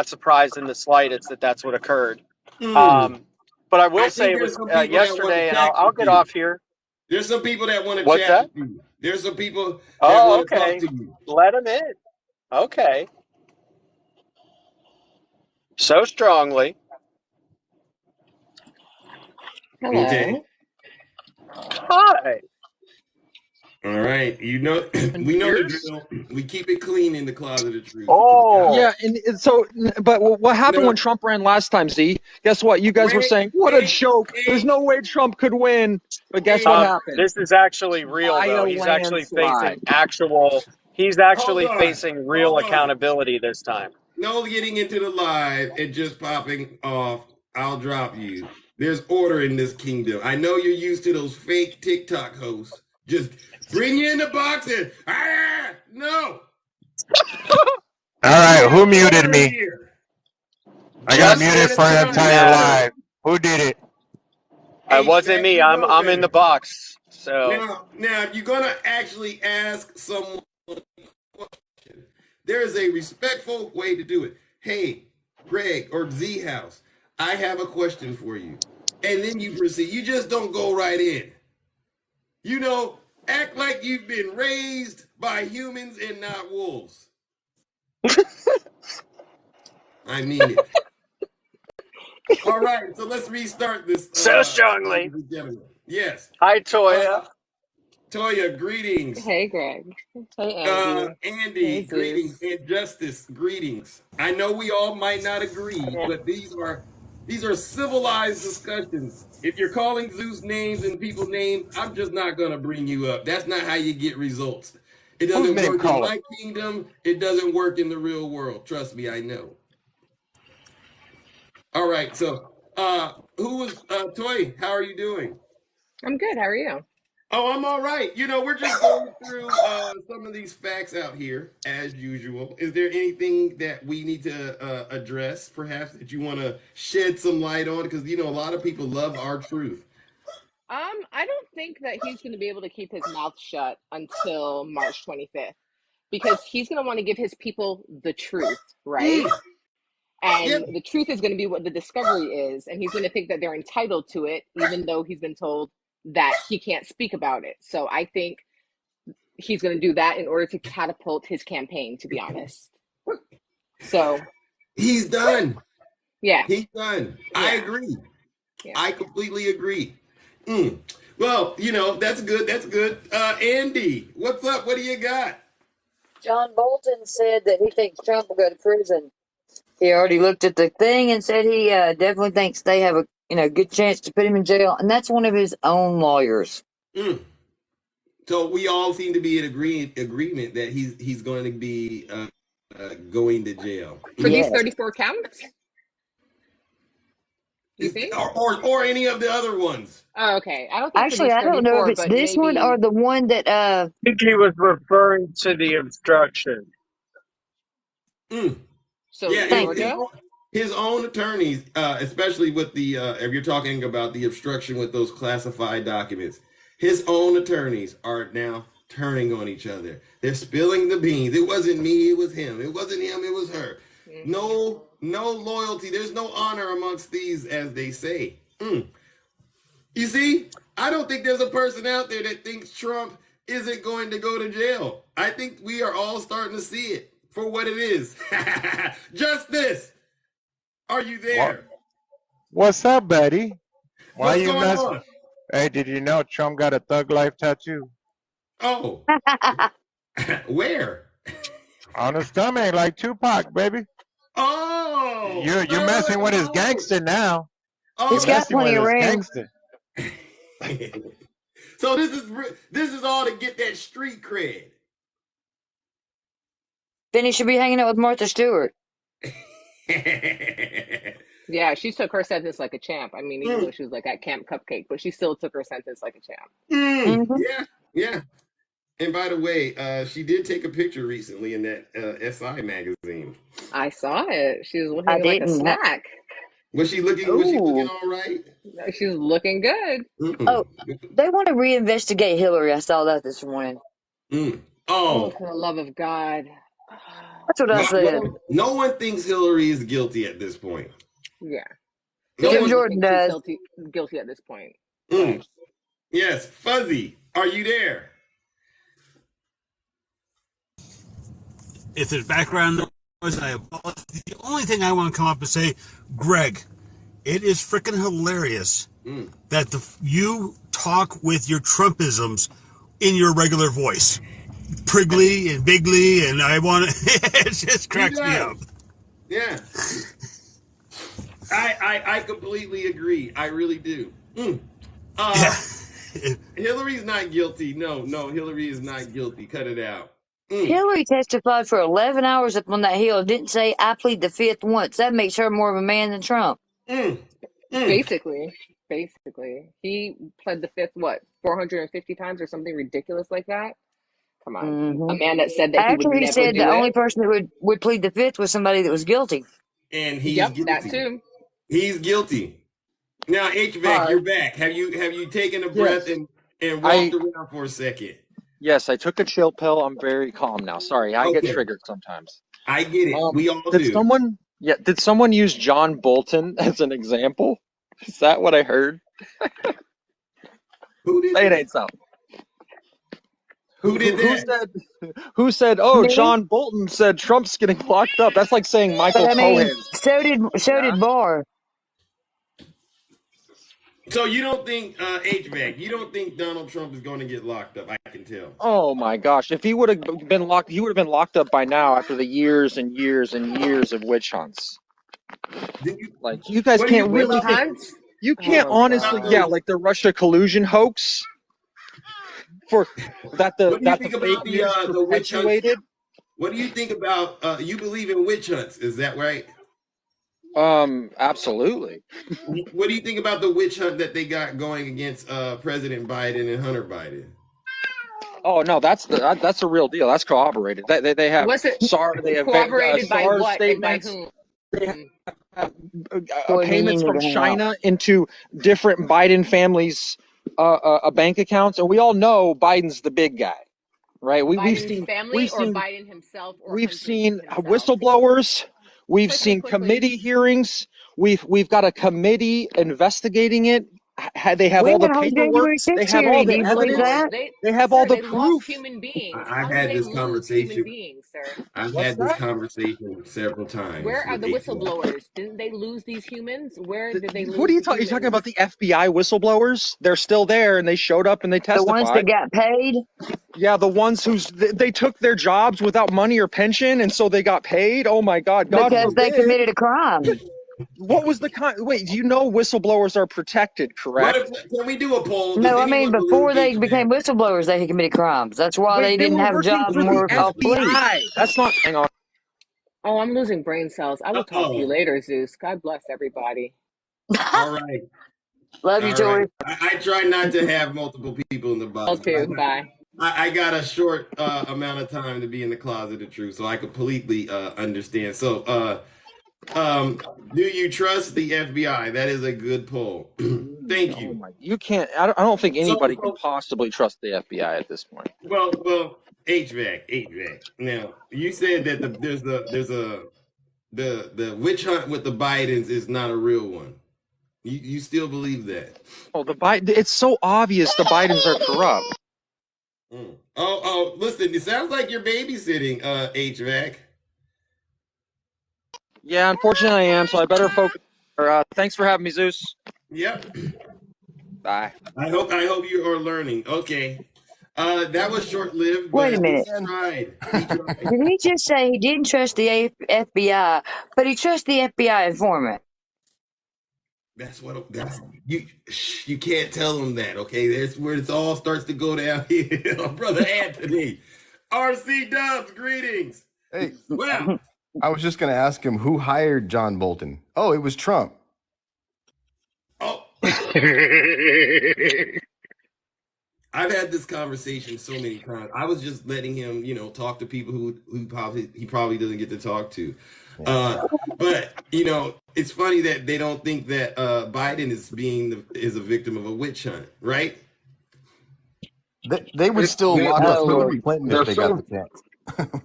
surprised in the slightest that that's what occurred. Hmm. Um, but I I will say think it there's was some people that want to yesterday, and I'll, chat I'll with get you. off here. There's some people that want to What's chat that? with you. There's some people that Oh, want to talk okay. to you. Let him in. Okay. So strongly. Okay. Hello. Hi. All right. And We know the Pierce? drill. We keep it clean in the closet of truth because Oh, Yeah, and so, but what happened when no, Trump ran last time, Z? Guess what? You guys were wait, saying, what a wait, joke. There's wait, no way Trump could win. But guess what wait. happened? this is actually real, By though. a He's actually facing landslide. actual. He's Hold actually on. facing real Hold on. accountability this time. No getting into the live and just popping off. I'll drop you. There's order in this kingdom. I know you're used to those fake TikTok hosts. Just bring you in the box and no. All right, We who have muted order me? here. I got One Just muted at a for an time. entire matter. live. Who did it? It wasn't HVAC, me. you know I'm in the better. box. So Now, if you're gonna actually ask someone a question, there is a respectful way to do it. Hey, Greg or Z House, I have a question for you, and then you proceed. You just don't go right in. You know, act like you've been raised by humans and not wolves. I mean it. All right, so let's restart this, so ladies strongly. and gentlemen. Yes. Hi, Uh, Toya. Toya, greetings. Hey, Greg. Hey, Andy. Andy, Hey, greetings, Zeus. and Justice, greetings. I know we all might not agree, Yeah. but these are civilized discussions. If you're calling Zeus names and people names, I'm just not gonna bring you up. That's not how you get results. It Whose doesn't name work in calling? my kingdom. It doesn't work in the real world. Trust me, I know. All right, so who was Toy? How are you doing? I'm good. How are you? Oh, I'm all right. We're just going through some of these facts out here, as usual. Is there anything that we need to address, perhaps, that you want to shed some light on? Because, a lot of people love our truth. I don't think that he's going to be able to keep his mouth shut until March 25th because he's going to want to give his people the truth, right? Mm, And Yep. the truth is going to be what the discovery is, and he's going to think that they're entitled to it, even though he's been told that he can't speak about it. So I think he's going to do that in order to catapult his campaign, to be honest. So He's done. yeah, He's done. I yeah, agree. yeah. I completely agree. Well, that's good. That's good. Andy, what's up? What do you got? John Bolton said that he thinks Trump will go to prison. He already looked at the thing and said he definitely thinks they have a good chance to put him in jail, and that's one of his own lawyers. Mm. So we all seem to be in agreement that he's going to be going to jail. For these Yes. 34 counts, you think? Or any of the other ones. Oh, okay. I don't think for Actually, these I don't know 34, if it's but this one or maybe. the one that I think he was referring to the obstruction. Mm. So Yeah, thank Georgia. his own attorneys, especially with the if you're talking about the obstruction with those classified documents, his own attorneys are now turning on each other. They're spilling the beans. It wasn't me, it was him. It wasn't him, it was her. Mm-hmm. No loyalty. There's no honor amongst these, as they say. You see, I don't think there's a person out there that thinks Trump isn't going to go to jail. I think we are all starting to see it for what it is. Justice, are you there? What's up, buddy? Why What's you going mess? on? Hey, did you know Trump got a Thug Life tattoo Oh, where? on his stomach like Tupac, baby? Oh, You're messing with his gangster now. Oh, He's got Messing with plenty of his room. gangster. So this is all to get that street cred. Then he should be hanging out with Martha Stewart. Yeah, she took her sentence like a champ. I mean, even though she was like at Camp Cupcake, but she still took her sentence like a champ. Yeah. And by the way, she did take a picture recently in that SI magazine. I saw it. She was I looking like a didn't. snack. Was she looking all right? She was looking good. Oh, they want to reinvestigate Hillary. I saw that this morning. Oh, Oh, for the love of God. That's what I said. no one thinks Hillary is guilty at this point. Yeah. No Jim one Jordan thinks does. she's guilty at this point. Yes, Fuzzy, are you there? If there's background noise, I apologize. The only thing I want to come up and say, Greg, it is freaking hilarious that you talk with your Trumpisms in your regular voice. Priggly and bigly, and I want to, it just cracks me up. Yeah. I completely agree. I really do. Hillary's not guilty. No, Hillary is not guilty. Cut it out. Hillary testified for 11 hours up on that hill. Didn't say, I plead the fifth once. That makes her more of a man than Trump. Basically. He pled the fifth, 450 times or something ridiculous like that? Come on. A man that said that he would never said do the it. only person that would plead the fifth was somebody that was guilty. And he's guilty. That too. He's guilty. Now, HVAC, you're back. Have you taken a breath and walked around for a second? Yes, I took a chill pill. I'm very calm now. Sorry, I get triggered sometimes. I get it. We all did do. Did someone use John Bolton as an example? Is that what I heard? Who did Say it that? ain't so. Who did that? Who said, oh, John Bolton said Trump's getting locked up? That's like saying Michael Cohen. So did Barr. So you don't think, HVAC, you don't think Donald Trump is going to get locked up? I can tell. Oh my gosh. If he would have been locked, he would have been locked up by now after the years and years and years of witch hunts. You guys can't really think, you can't honestly, like the Russia collusion hoax for that the fake news perpetuated. What do you think about you believe in witch hunts? Is that right? Absolutely. What do you think about the witch hunt that they got going against President Biden and Hunter Biden? Oh no, that's a real deal. That's corroborated. They have corroborated by what statements. and by whom? They have payments from China into different Biden families' bank accounts, and we all know Biden's the big guy, right? We've seen Biden himself, or we've seen himself? whistleblowers. We've seen committee hearings. We've got a committee investigating it. They have We all had the a whole paperwork. January They 6th have all hearing. Do the you believe evidence. that? They have all Sir, the they lost proof. human beings. I've How did had they this lose human conversation. beings, sir? I've What's had this that? conversation several times Where are with the HVAC. whistleblowers? Didn't they lose these humans? Where did they What are lose you the talking? You talking humans? about the FBI whistleblowers? They're still there, and they showed up and they The ones that testified. got paid? Yeah, the ones they took their jobs without money or pension, and so they got paid. Oh my God, God Because they forbid. committed a crime. What was the wait? Do you know whistleblowers are protected? What Correct. if, can we do a poll? Does No, I mean, anyone believe before they HVAC? became whistleblowers, they had committed crimes. That's why Wait, they they didn't were have working jobs for and the were called police. FBI. That's not. Hang on. Oh, I'm losing brain cells. I will talk to you Oh, later, Zeus. God bless everybody. all right. Love you, All right. Tori. I try not to have multiple people in the All box, but too. Bye. I got a short amount of time to be in the closet of truth, so I completely understand. So, do you trust the FBI? That is a good poll. Thank Oh you. my! You can't. I don't think anybody can So, possibly trust the FBI at this point. well, HVAC. Now, you said that the witch hunt with the Bidens is not a real one. You still believe that? Oh, the Biden. It's so obvious the Bidens are corrupt. Oh, listen, it sounds like you're babysitting, HVAC. Yeah, unfortunately I am. So I better focus. Thanks for having me, Zeus. Yep. Bye. I hope you are learning. Okay. That was short lived, but Wait a at minute. least he tried. He tried. Did he just say he didn't trust the FBI, but he trusts the FBI informant? That's you. You can't tell him that. Okay, that's where it all starts to go downhill, brother Anthony. RC Dubs, greetings. Hey, Well, I was just going to ask him who hired John Bolton. Oh, it was Trump. oh, I've had this conversation so many times. I was just letting him, talk to people who he probably doesn't get to talk to. But it's funny that they don't think that Biden is a victim of a witch hunt, right? They would still lock up Oh, Lord. Hillary Clinton if they got the chance.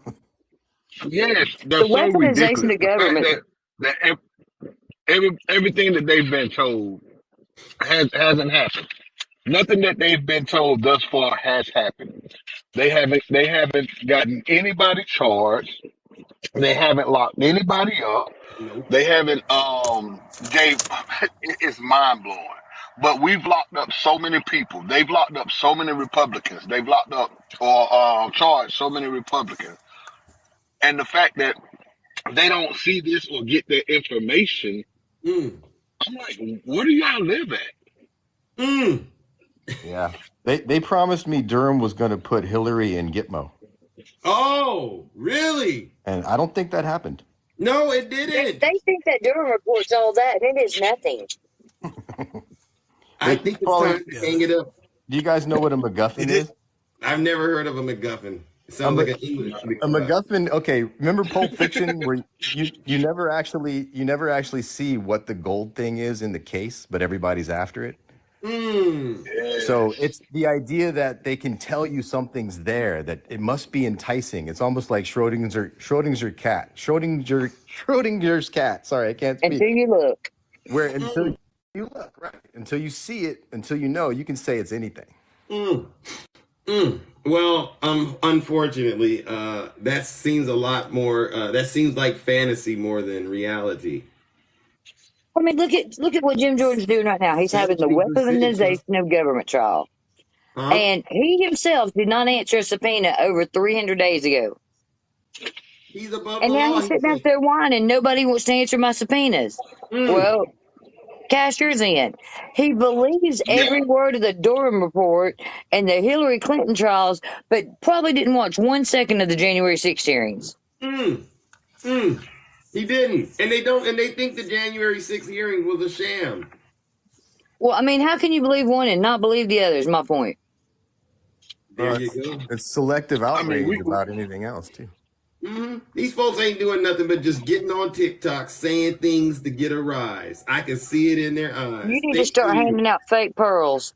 Yes, they're The so weaponization ridiculous. of The fact government. that everything that they've been told hasn't happened. Nothing that they've been told thus far has happened. They haven't gotten anybody charged. They haven't locked anybody up. Nope. They haven't gave it's mind blowing. But we've locked up so many people. They've locked up so many Republicans. They've locked up or charged so many Republicans. And the fact that they don't see this or get their information, Mm. I'm like, where do y'all live at? Mm. Yeah. They promised me Durham was going to put Hillary in Gitmo. Oh, really? And I don't think that happened. No, it They didn't. think that Durham report's all that, and it is nothing. I think it's Paulie, time to hang it up. do you guys know what a MacGuffin is? I've never heard of a MacGuffin. It sounds like an English. A MacGuffin, okay, remember Pulp Fiction where you never actually see what the gold thing is in the case, but everybody's after it? So it's the idea that they can tell you something's there, that it must be enticing. It's almost like Schrodinger's cat. Sorry, I can't speak. Until you look. Where until you look, right? Until you see it, until you can say it's anything. Well, unfortunately, that seems a lot more. That seems like fantasy more than reality. I mean, look at what Jim Jordan's doing right now. He's having the 70% weaponization of government trial. Huh? And he himself did not answer a subpoena over 300 days ago. He's above And the now law. he's sitting out there whining, nobody wants to answer my subpoenas. Well, cash yours in. He believes every word of the Durham report and the Hillary Clinton trials, but probably didn't watch 1 second of the January 6th hearings. He didn't, and they don't, and they think the January 6th hearing was a sham. Well, I mean, how can you believe one and not believe the other is my point. There you go. It's selective outrage we about anything else too. These folks ain't doing nothing but just getting on TikTok, saying things to get a rise. I can see it in their eyes. You need to start handing out fake pearls.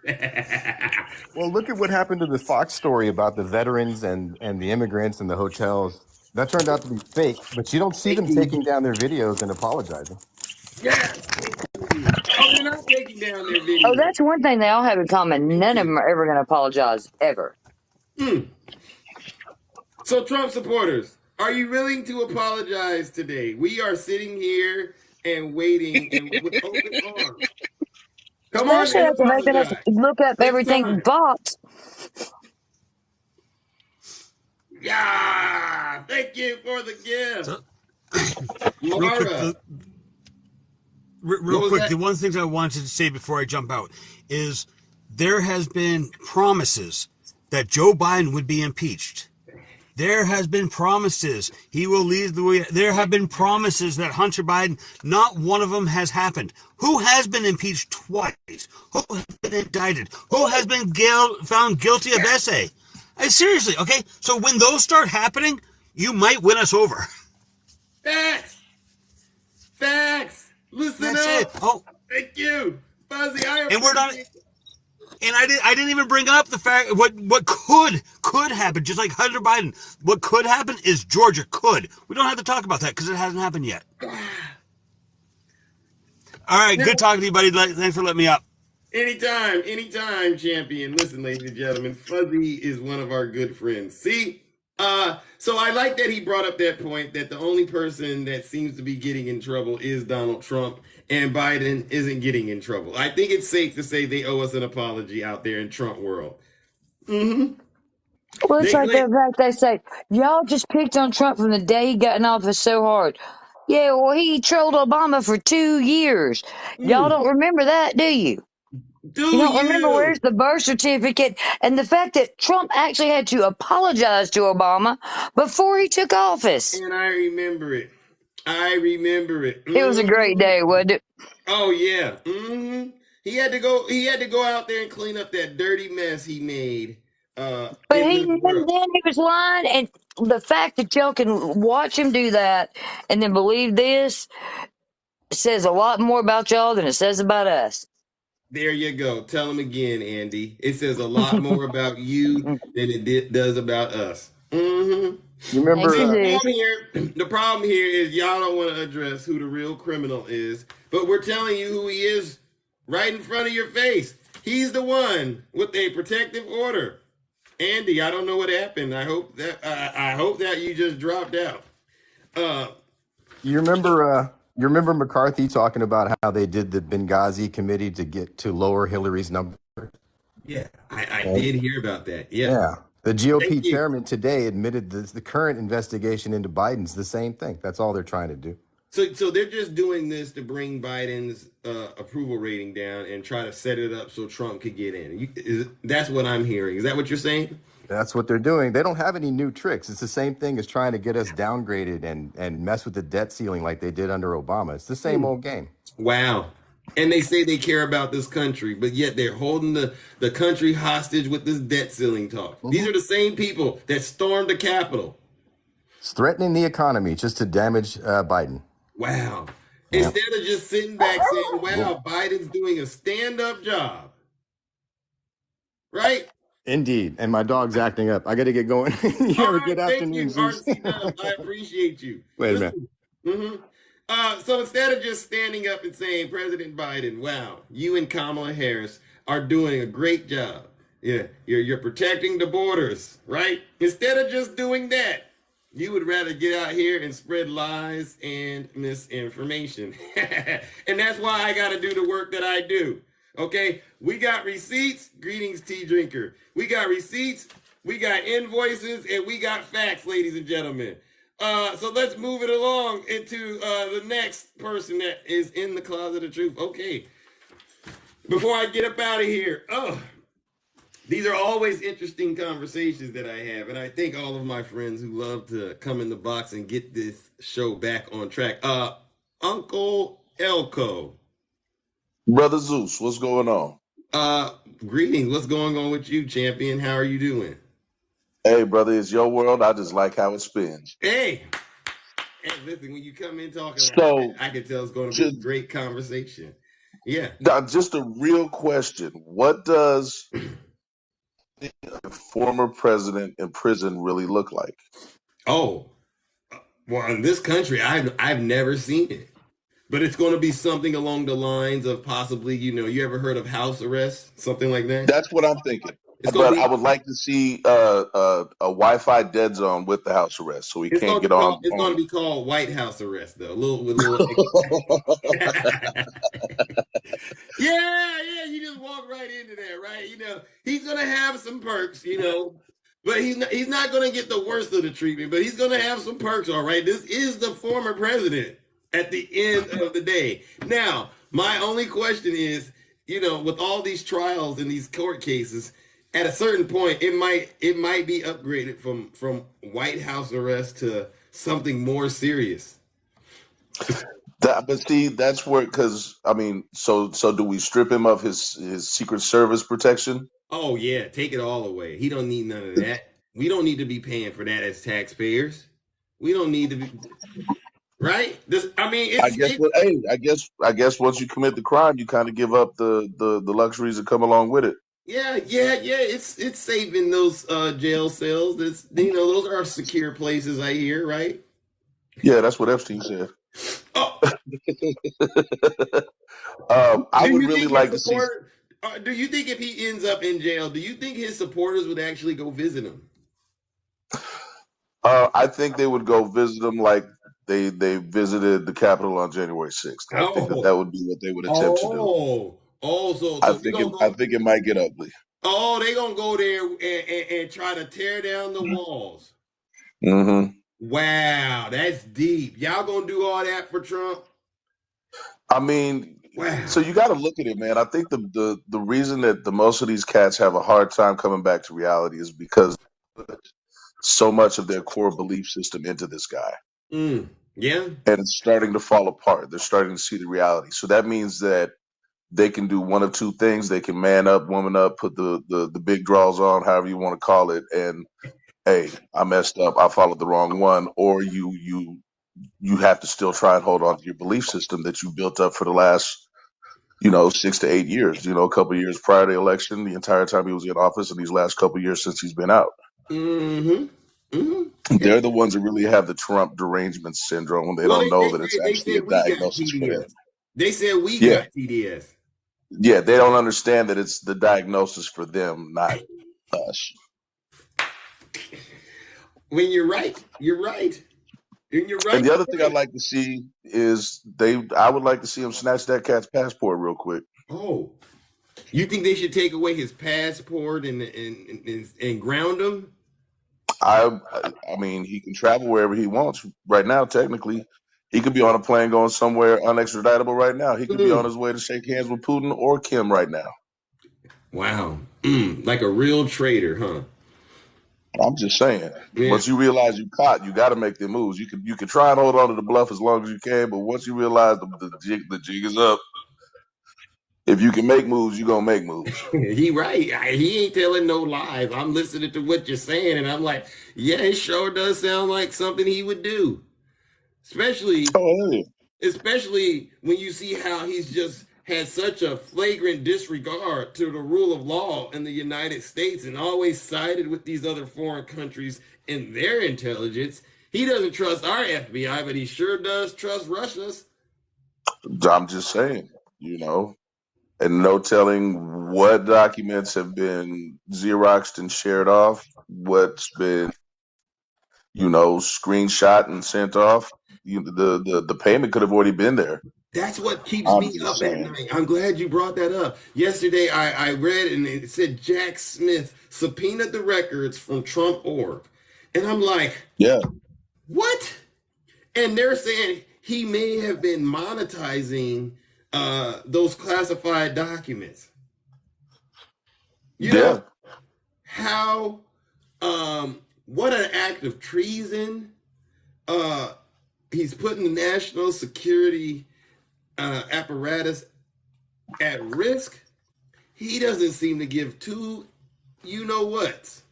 Well, look at what happened to the Fox story about the veterans and the immigrants and the hotels. That turned out to be fake, but you don't see them taking down their videos and apologizing. Yes. Oh, they're not taking down their Oh, videos. that's one thing they all have in common. Thank None of you. them are ever going to apologize, ever. So, Trump supporters, are you willing to apologize today? We are sitting here and waiting and with open arms. Come on Especially and after making us apologize. look up It's everything in time. Fox. Yeah. Thank you for the gift. So, real quick, Mara. real quick, the one thing I wanted to say before I jump out is there has been promises that Joe Biden would be impeached. There has been promises he will lead the way. There have been promises that Hunter Biden, not one of them has happened. Who has been impeached twice? Who has been indicted? Who has been found guilty of essay? Seriously, okay? So when those start happening, you might win us over. Facts. Facts. Listen That's up. it. Oh, thank you, Fuzzy. and we're not. And I didn't even bring up the fact what could happen, just like Hunter Biden. What could happen is Georgia could. We don't have to talk about that because it hasn't happened yet. All right, good talking to you, buddy. Thanks for letting me up. Anytime, champion. Listen, ladies and gentlemen, Fuzzy is one of our good friends. See, so I like that he brought up that point that the only person that seems to be getting in trouble is Donald Trump, and Biden isn't getting in trouble. I think it's safe to say they owe us an apology out there in Trump world. Well, it's like the fact they say, y'all just picked on Trump from the day he got in office so hard. Yeah, well, he trolled Obama for 2 years. Y'all don't remember that, do you? You don't remember where's the birth certificate and the fact that Trump actually had to apologize to Obama before he took office. And I remember it. It was a great day, wasn't it? Oh yeah. He had to go. He had to go out there and clean up that dirty mess he made. But In he this knew world. then he was lying, and the fact that y'all can watch him do that and then believe this says a lot more about y'all than it says about us. There you go. Tell him again, Andy. It says a lot more about you than it does about us. You See, remember? the problem here is y'all don't want to address who the real criminal is, but we're telling you who he is right in front of your face. He's the one with a protective order. Andy, I don't know what happened. I hope that you just dropped out. You remember McCarthy talking about how they did the Benghazi committee to lower Hillary's number? Yeah, I did hear about that. Yeah. The GOP chairman today admitted the current investigation into Biden's the same thing. That's all they're trying to do. So they're just doing this to bring Biden's approval rating down and try to set it up so Trump could get in. That's what I'm hearing. Is that what you're saying? That's what they're doing. They don't have any new tricks. It's the same thing as trying to get us downgraded and mess with the debt ceiling like they did under Obama. It's the same old game. Wow. And they say they care about this country, but yet they're holding the country hostage with this debt ceiling talk. These are the same people that stormed the Capitol. It's threatening the economy just to damage Biden. Wow. Instead of just sitting back saying, wow, Biden's doing a stand-up job. Right? Indeed. And my dog's acting up. I got to get going. You have a good afternoon, Zeus. I appreciate you. Wait a minute. So instead of just standing up and saying, President Biden, wow, you and Kamala Harris are doing a great job. Yeah, you're protecting the borders, right? Instead of just doing that, you would rather get out here and spread lies and misinformation. And that's why I got to do the work that I do. Okay, we got receipts. Greetings, tea drinker. We got receipts, we got invoices, and we got facts, ladies and gentlemen. So let's move it along into the next person that is in the closet of truth. Okay, before I get up out of here, these are always interesting conversations that I have, and I thank all of my friends who love to come in the box and get this show back on track. Uncle Elko. Brother Zeus, what's going on? Greetings. What's going on with you, champion? How are you doing? Hey, brother, it's your world. I just like how it spins. Hey, listen, when you come in talking like that, I can tell it's going to be a great conversation. Yeah. Just a real question. What does a former president in prison really look like? Oh, Well, in this country, I've never seen it, but it's going to be something along the lines of possibly, you ever heard of house arrest, something like that. That's what I'm thinking. It's going to But I be would like to see a Wi-Fi dead zone with the house arrest, so he it's can't going to get be called on. it's going to be called White House arrest though, a little with a little. Yeah, you just walk right into that, right? He's gonna have some perks, but he's not gonna get the worst of the treatment, but he's gonna have some perks, all right. This is the former president at the end of the day. Now, my only question is, with all these trials and these court cases, at a certain point, it might be upgraded from White House arrest to something more serious. But see, that's where, because I mean, so do we strip him of his Secret Service protection? Oh yeah, take it all away. He don't need none of that. We don't need to be paying for that as taxpayers. We don't need to be right. This, I mean, I guess what? Hey, I guess once you commit the crime, you kind of give up the luxuries that come along with it. yeah. It's safe in those jail cells. It's those are secure places. I hear, right? Yeah, that's what Epstein said. Oh, I do would you really think his like to see. supporter? Do you think if he ends up in jail, do you think his supporters would actually go visit him? I think they would go visit him like they visited the Capitol on January 6th. I think that Oh, would be what they would attempt to do. oh. So I so we think gonna it. I go. think it might get ugly. Oh, they gonna go there and try to tear down the walls. Hmm. Wow, that's deep. Y'all gonna do all that for Trump? I mean, so Wow. you got to look at it, man. I think the reason that the most of these cats have a hard time coming back to reality is because so much of their core belief system into this guy, Yeah. and it's starting to fall apart. They're starting to see the reality. So that means that they can do one of two things: they can man up, woman up, put the big draws on, however you want to call it, and hey, I messed up, I followed the wrong one, or you have to still try and hold on to your belief system that you built up for the last 6 to 8 years, a couple of years prior to the election, the entire time he was in office, and these last couple of years since he's been out. Mm-hmm. Mm-hmm. Yeah. They're the ones that really have the Trump derangement syndrome when they Well, don't they, know they that it's said they actually a said we got diagnosis for TDS. them. They said we Yeah. got TDS. Yeah. They don't understand that it's the diagnosis for them, not us. When you're right, you're right. And you're And right. the other thing I'd like to see is I would like to see him snatch that cat's passport real quick. Oh, you think they should take away his passport and ground him? I I mean, he can travel wherever he wants right now. Technically, he could be on a plane going somewhere unextraditable right now. He could be on Mm. his way to shake hands with Putin or Kim right now. Wow. Like a real traitor, huh? I'm just saying. Yeah. Once you realize you caught, you got to make the moves. You can try and hold on to the bluff as long as you can, but once you realize the jig is up, if you can make moves, you gonna make moves. He right. He ain't telling no lies. I'm listening to what you're saying, and I'm like, yeah, it sure does sound like something he would do. Especially, Oh yeah. especially when you see how he's just had such a flagrant disregard to the rule of law in the United States and always sided with these other foreign countries and their intelligence. He doesn't trust our FBI, but he sure does trust Russia's. I'm just saying. You know, and no telling what documents have been xeroxed and shared off, what's been screenshot and sent off. The payment could have already been there. That's what keeps I'm me just up at saying. night. I'm glad you brought that up. Yesterday, I read and it said Jack Smith subpoenaed the records from Trump Org. And I'm like, Yeah, what? And they're saying he may have been monetizing those classified documents. You yeah. know, how, what an act of treason. Uh, he's putting the national security apparatus at risk. He doesn't seem to give two you know what's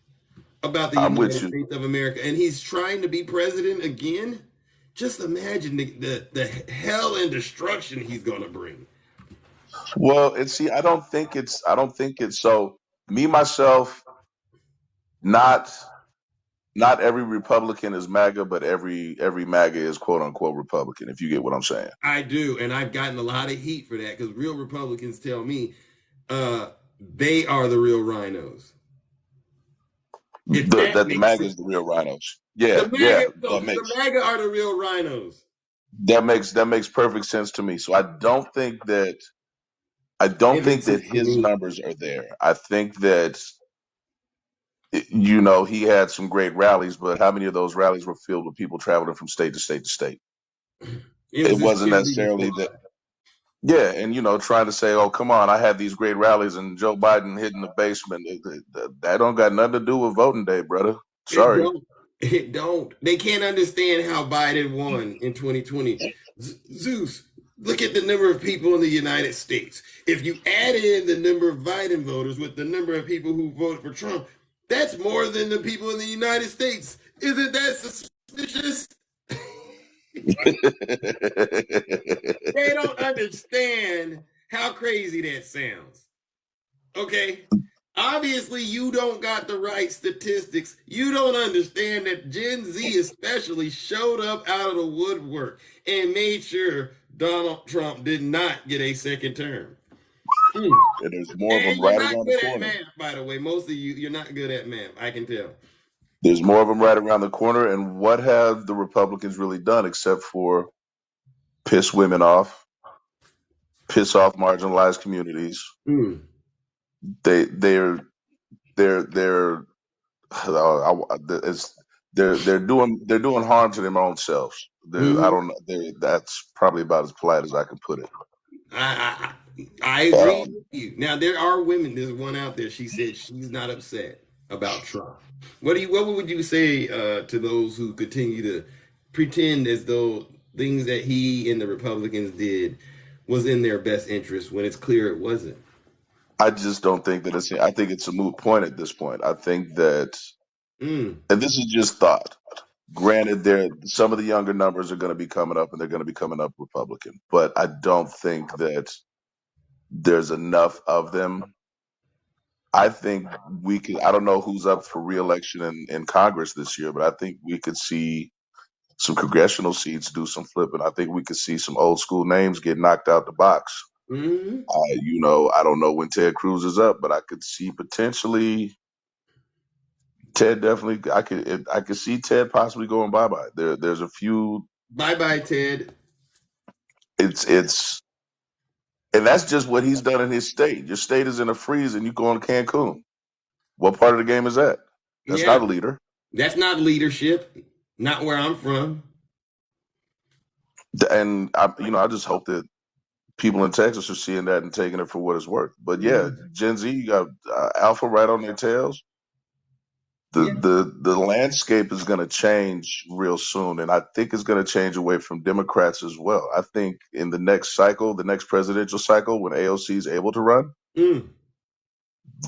about the I'm with United you. States of America, and he's trying to be president again. Just imagine the hell and destruction he's gonna bring. Well, and see, I don't think it's so. Me myself, not not every Republican is MAGA, but every MAGA is quote unquote Republican. If you get what I'm saying. I do, and I've gotten a lot of heat for that because real Republicans tell me they are the real rhinos. If that That the makes MAGA sense. is the real rhinos. The Yeah, yeah, MAGA, so that the makes MAGA are the real rhinos. that makes perfect sense to me. So I don't think that It makes sense to his me. numbers are there. I think that he had some great rallies, but how many of those rallies were filled with people traveling from state to state to state? It It was his wasn't cheerleading necessarily squad. that. Yeah, and trying to say, "Oh, come on, I had these great rallies," and Joe Biden hid in the basement. That don't got nothing to do with voting day, brother. It Sorry. don't. It don't. They can't understand how Biden won in 2020. Zeus, look at the number of people in the United States. If you add in the number of Biden voters with the number of people who voted for Trump, that's more than the people in the United States. Isn't that suspicious? They don't understand how crazy that sounds. Okay? Obviously, you don't got the right statistics. You don't understand that Gen Z, especially, showed up out of the woodwork and made sure Donald Trump did not get a second term. Mm. And there's more of them And you're right not around the good at corner. math, by the way. Most of you, you're not good at math. I can tell. There's more of them right around the corner. And what have the Republicans really done except for piss women off, piss off marginalized communities? Mm. They they're it's they're doing harm to their own selves. I Mm-hmm. don't know. That's probably about as polite as I can put it. I agree Um, with you. Now there are women. There's one out there. She said she's not upset about Trump. What would you say to those who continue to pretend as though things that he and the Republicans did was in their best interest when it's clear it wasn't? I just don't think that it's. I think it's a moot point at this point. I think that, Mm. and this is just thought. Granted, some of the younger numbers are going to be coming up, and they're going to be coming up Republican. But I don't think that there's enough of them. I think we could. I don't know who's up for reelection in Congress this year, but I think we could see some congressional seats do some flipping. I think we could see some old school names get knocked out the box. Mm. I don't know when Ted Cruz is up, but I could see potentially Ted definitely. I could see Ted possibly going bye bye. There's a few. Bye bye, Ted. It's and that's just what he's done in his state. Your state is in a freeze, and you go on Cancun. What part of the game is that? That's Yeah, not a leader. that's not leadership. Not where I'm from. And I just hope that people in Texas are seeing that and taking it for what it's worth. But yeah, Mm. Gen Z, you got Alpha right on their tails. The Yeah. the landscape is going to change real soon, and I think it's going to change away from Democrats as well. I think in the next cycle, the next presidential cycle, when AOC is able to run, Mm.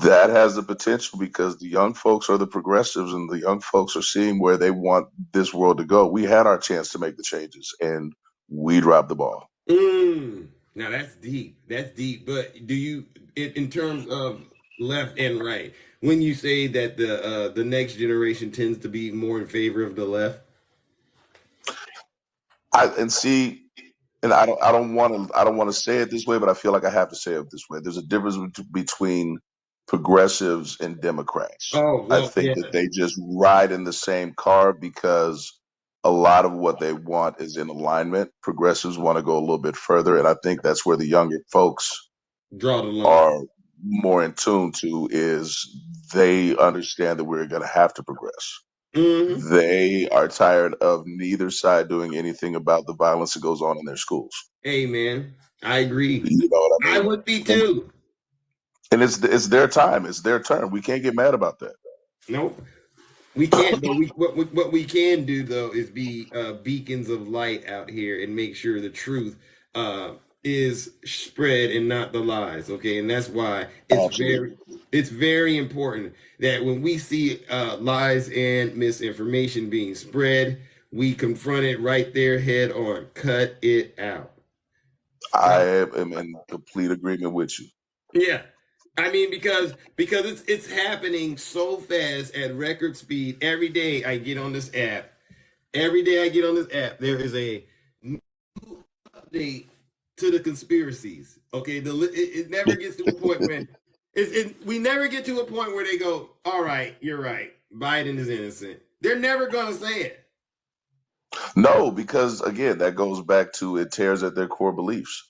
that has the potential because the young folks are the progressives, and the young folks are seeing where they want this world to go. We had our chance to make the changes, and we dropped the ball. Mm. Now that's deep. That's deep. But do you, in terms of left and right, when you say that the next generation tends to be more in favor of the left? I don't want to say it this way, but I feel like I have to say it this way. There's a difference between progressives and Democrats. Oh I well, think yeah. that they just ride in the same car because a lot of what they want is in alignment. Progressives want to go a little bit further, and I think that's where the younger folks Draw the line. are more in tune to is they understand that we're going to have to progress. Hmm. They are tired of neither side doing anything about the violence that goes on in their schools. Hey man, I agree. You know what I I mean? would be And, too. and it's their time. It's their turn. We can't get mad about that. Nope. We can't, but what we can do though is be beacons of light out here and make sure the truth uh, is spread and not the lies. Okay, and that's why Absolutely. it's very important that when we see lies and misinformation being spread, we confront it right there head on. Cut it out. I Stop. am in complete agreement with you. Yeah. I mean, because it's happening so fast at record speed. Every day I get on this app. Every day I get on this app, there is a new update to the conspiracies. Okay, it never gets to a point where we never get to a point where they go, "All right, you're right. Biden is innocent." They're never gonna say it. No, because again, that goes back to it tears at their core beliefs.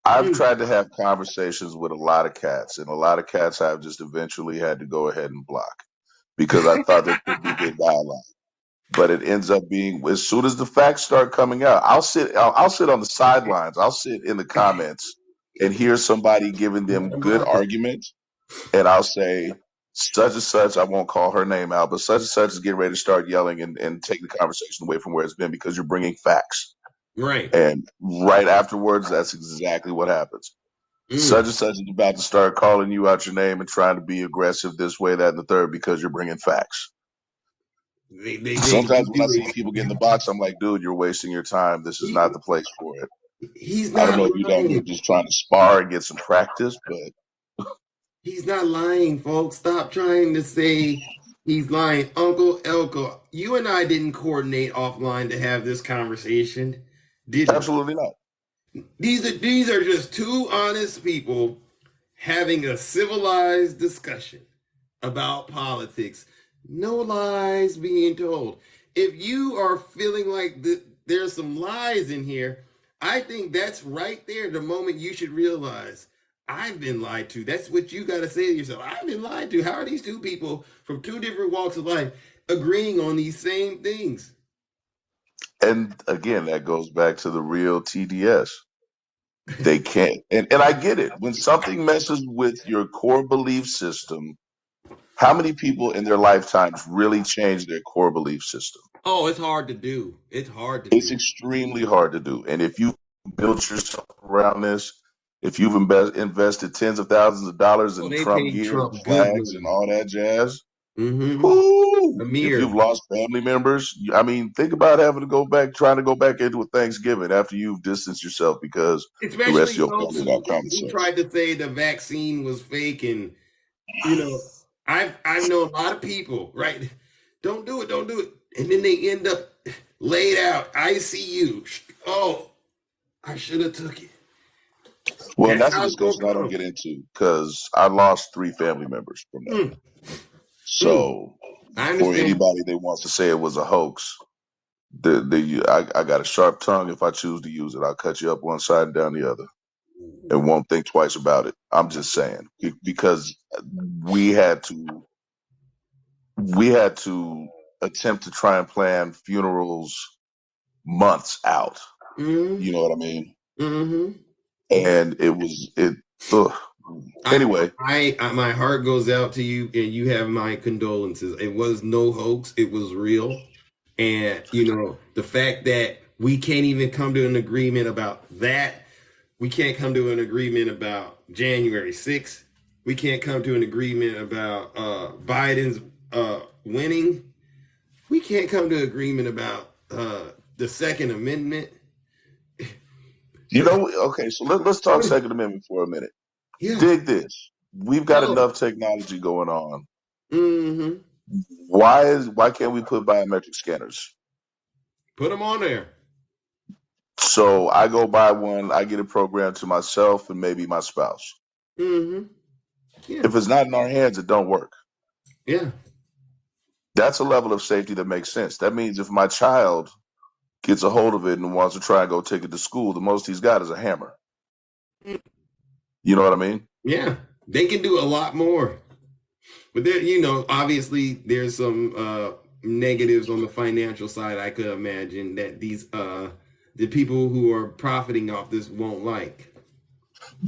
I've Mm. tried to have conversations with a lot of cats, and a lot of cats I've just eventually had to go ahead and block because I thought there could be good dialogue. But it ends up being as soon as the facts start coming out, I'll sit on the sidelines, I'll sit in the comments and hear somebody giving them good arguments, and I'll say such and such. I won't call her name out, but such and such is getting ready to start yelling and take the conversation away from where it's been because you're bringing facts. Right. And right afterwards, that's exactly what happens. Such Mm. and such is about to start calling you out your name and trying to be aggressive this way, that, and the third because you're bringing facts. They Sometimes when I do see people get in the box, I'm like, dude, you're wasting your time. This is not the place for it. He's I don't not know if you're down there lying. just trying to spar and get some practice, but He's not lying, folks. Stop trying to say he's lying. Uncle Elko, you and I didn't coordinate offline to have this conversation, did we? absolutely not. These are just two honest people having a civilized discussion about politics. No lies being told. If you are feeling like there's some lies in here, I think that's right there the moment you should realize I've been lied to. That's what you got to say to yourself. I've been lied to. How are these two people from two different walks of life agreeing on these same things? And again, that goes back to the real TDS. They can't. And I get it. When something messes with your core belief system, how many people in their lifetimes really change their core belief system? Oh, it's hard to do. It's hard to It's do. extremely hard to do. And if you built yourself around this, if you've invested tens of thousands of dollars Oh, in they Trump paid gear and Trump good flags and money. all that jazz, Mm-hmm. whoo, if you've Amir. lost family members, I mean, think about having to go back, trying to go back into a Thanksgiving after you've distanced yourself because the rest of Especially your folks family got common who sense. tried to say the vaccine was fake, and I've known a lot of people, right? Don't do it, and then they end up laid out ICU. Oh, I should have took it. Well, and That's that's a how it's gonna discussion I don't come. get into because I lost 3 family members from that. Mm, mm. So I for understand. anybody that wants to say it was a hoax, I got a sharp tongue. If I choose to use it, I'll cut you up one side and down the other, and won't think twice about it. I'm just saying because we had to we had to attempt to try and plan funerals months out. Mm-hmm. You know what I mean? Mm-hmm. And it was it. Ugh. Anyway, My heart goes out to you, and you have my condolences. It was no hoax; it was real. And the fact that we can't even come to an agreement about that, we can't come to an agreement about January 6th. We can't come to an agreement about Biden's winning. We can't come to agreement about the Second Amendment. you know. Okay, so let's talk Second Amendment for a minute. Yeah. Dig this. We've got Oh. enough technology going on. Mm-hmm. Why can't we put biometric scanners? Put them on there. So I go buy one, I get it programmed to myself and maybe my spouse. Mm-hmm. Yeah. If it's not in our hands, it don't work. Yeah. That's a level of safety that makes sense. That means if my child gets a hold of it and wants to try and go take it to school, the most he's got is a hammer. You know what I mean? Yeah. They can do a lot more. But there, obviously there's some negatives on the financial side. I could imagine that the people who are profiting off this won't like.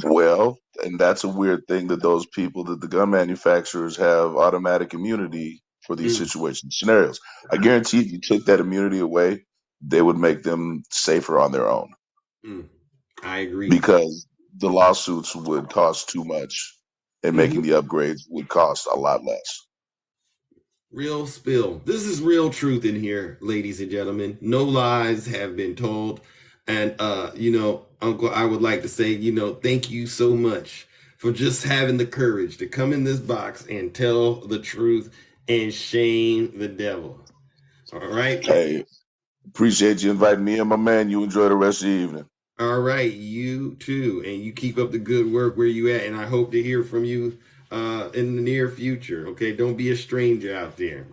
Well, and that's a weird thing that those people, that the gun manufacturers have automatic immunity for these Mm. situations, scenarios. I guarantee if you took that immunity away, they would make them safer on their own Mm. I agree. because the lawsuits would cost too much and making Mm-hmm. the upgrades would cost a lot less. Real spill. This is real truth in here, ladies and gentlemen. No lies have been told. And Uncle, I would like to say, thank you so much for just having the courage to come in this box and tell the truth and shame the devil. All right. Hey, appreciate you inviting me and my man. You enjoy the rest of the evening. All right, you too, and you keep up the good work where you at, and I hope to hear from you in the near future. Okay, don't be a stranger out there.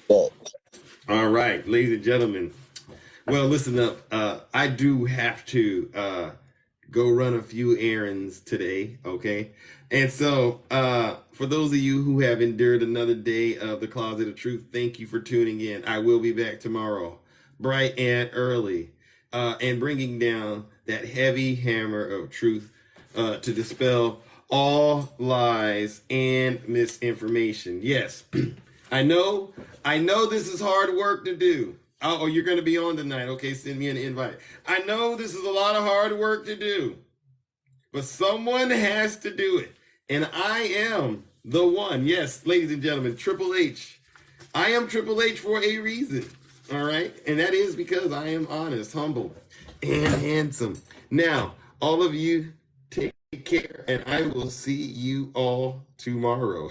Yeah. All right, ladies and gentlemen. Well, listen up. I do have to go run a few errands today. Okay, and so for those of you who have endured another day of the Closet of Truth, thank you for tuning in. I will be back tomorrow, bright and early. And bringing down that heavy hammer of truth to dispel all lies and misinformation. Yes, I know this is hard work to do. Oh, you're going to be on tonight. Okay, send me an invite. I know this is a lot of hard work to do, but someone has to do it. And I am the one. Yes, ladies and gentlemen, Triple H. I am Triple H for a reason. All right. And that is because I am honest, humble, and handsome. Now, all of you take care, and I will see you all tomorrow.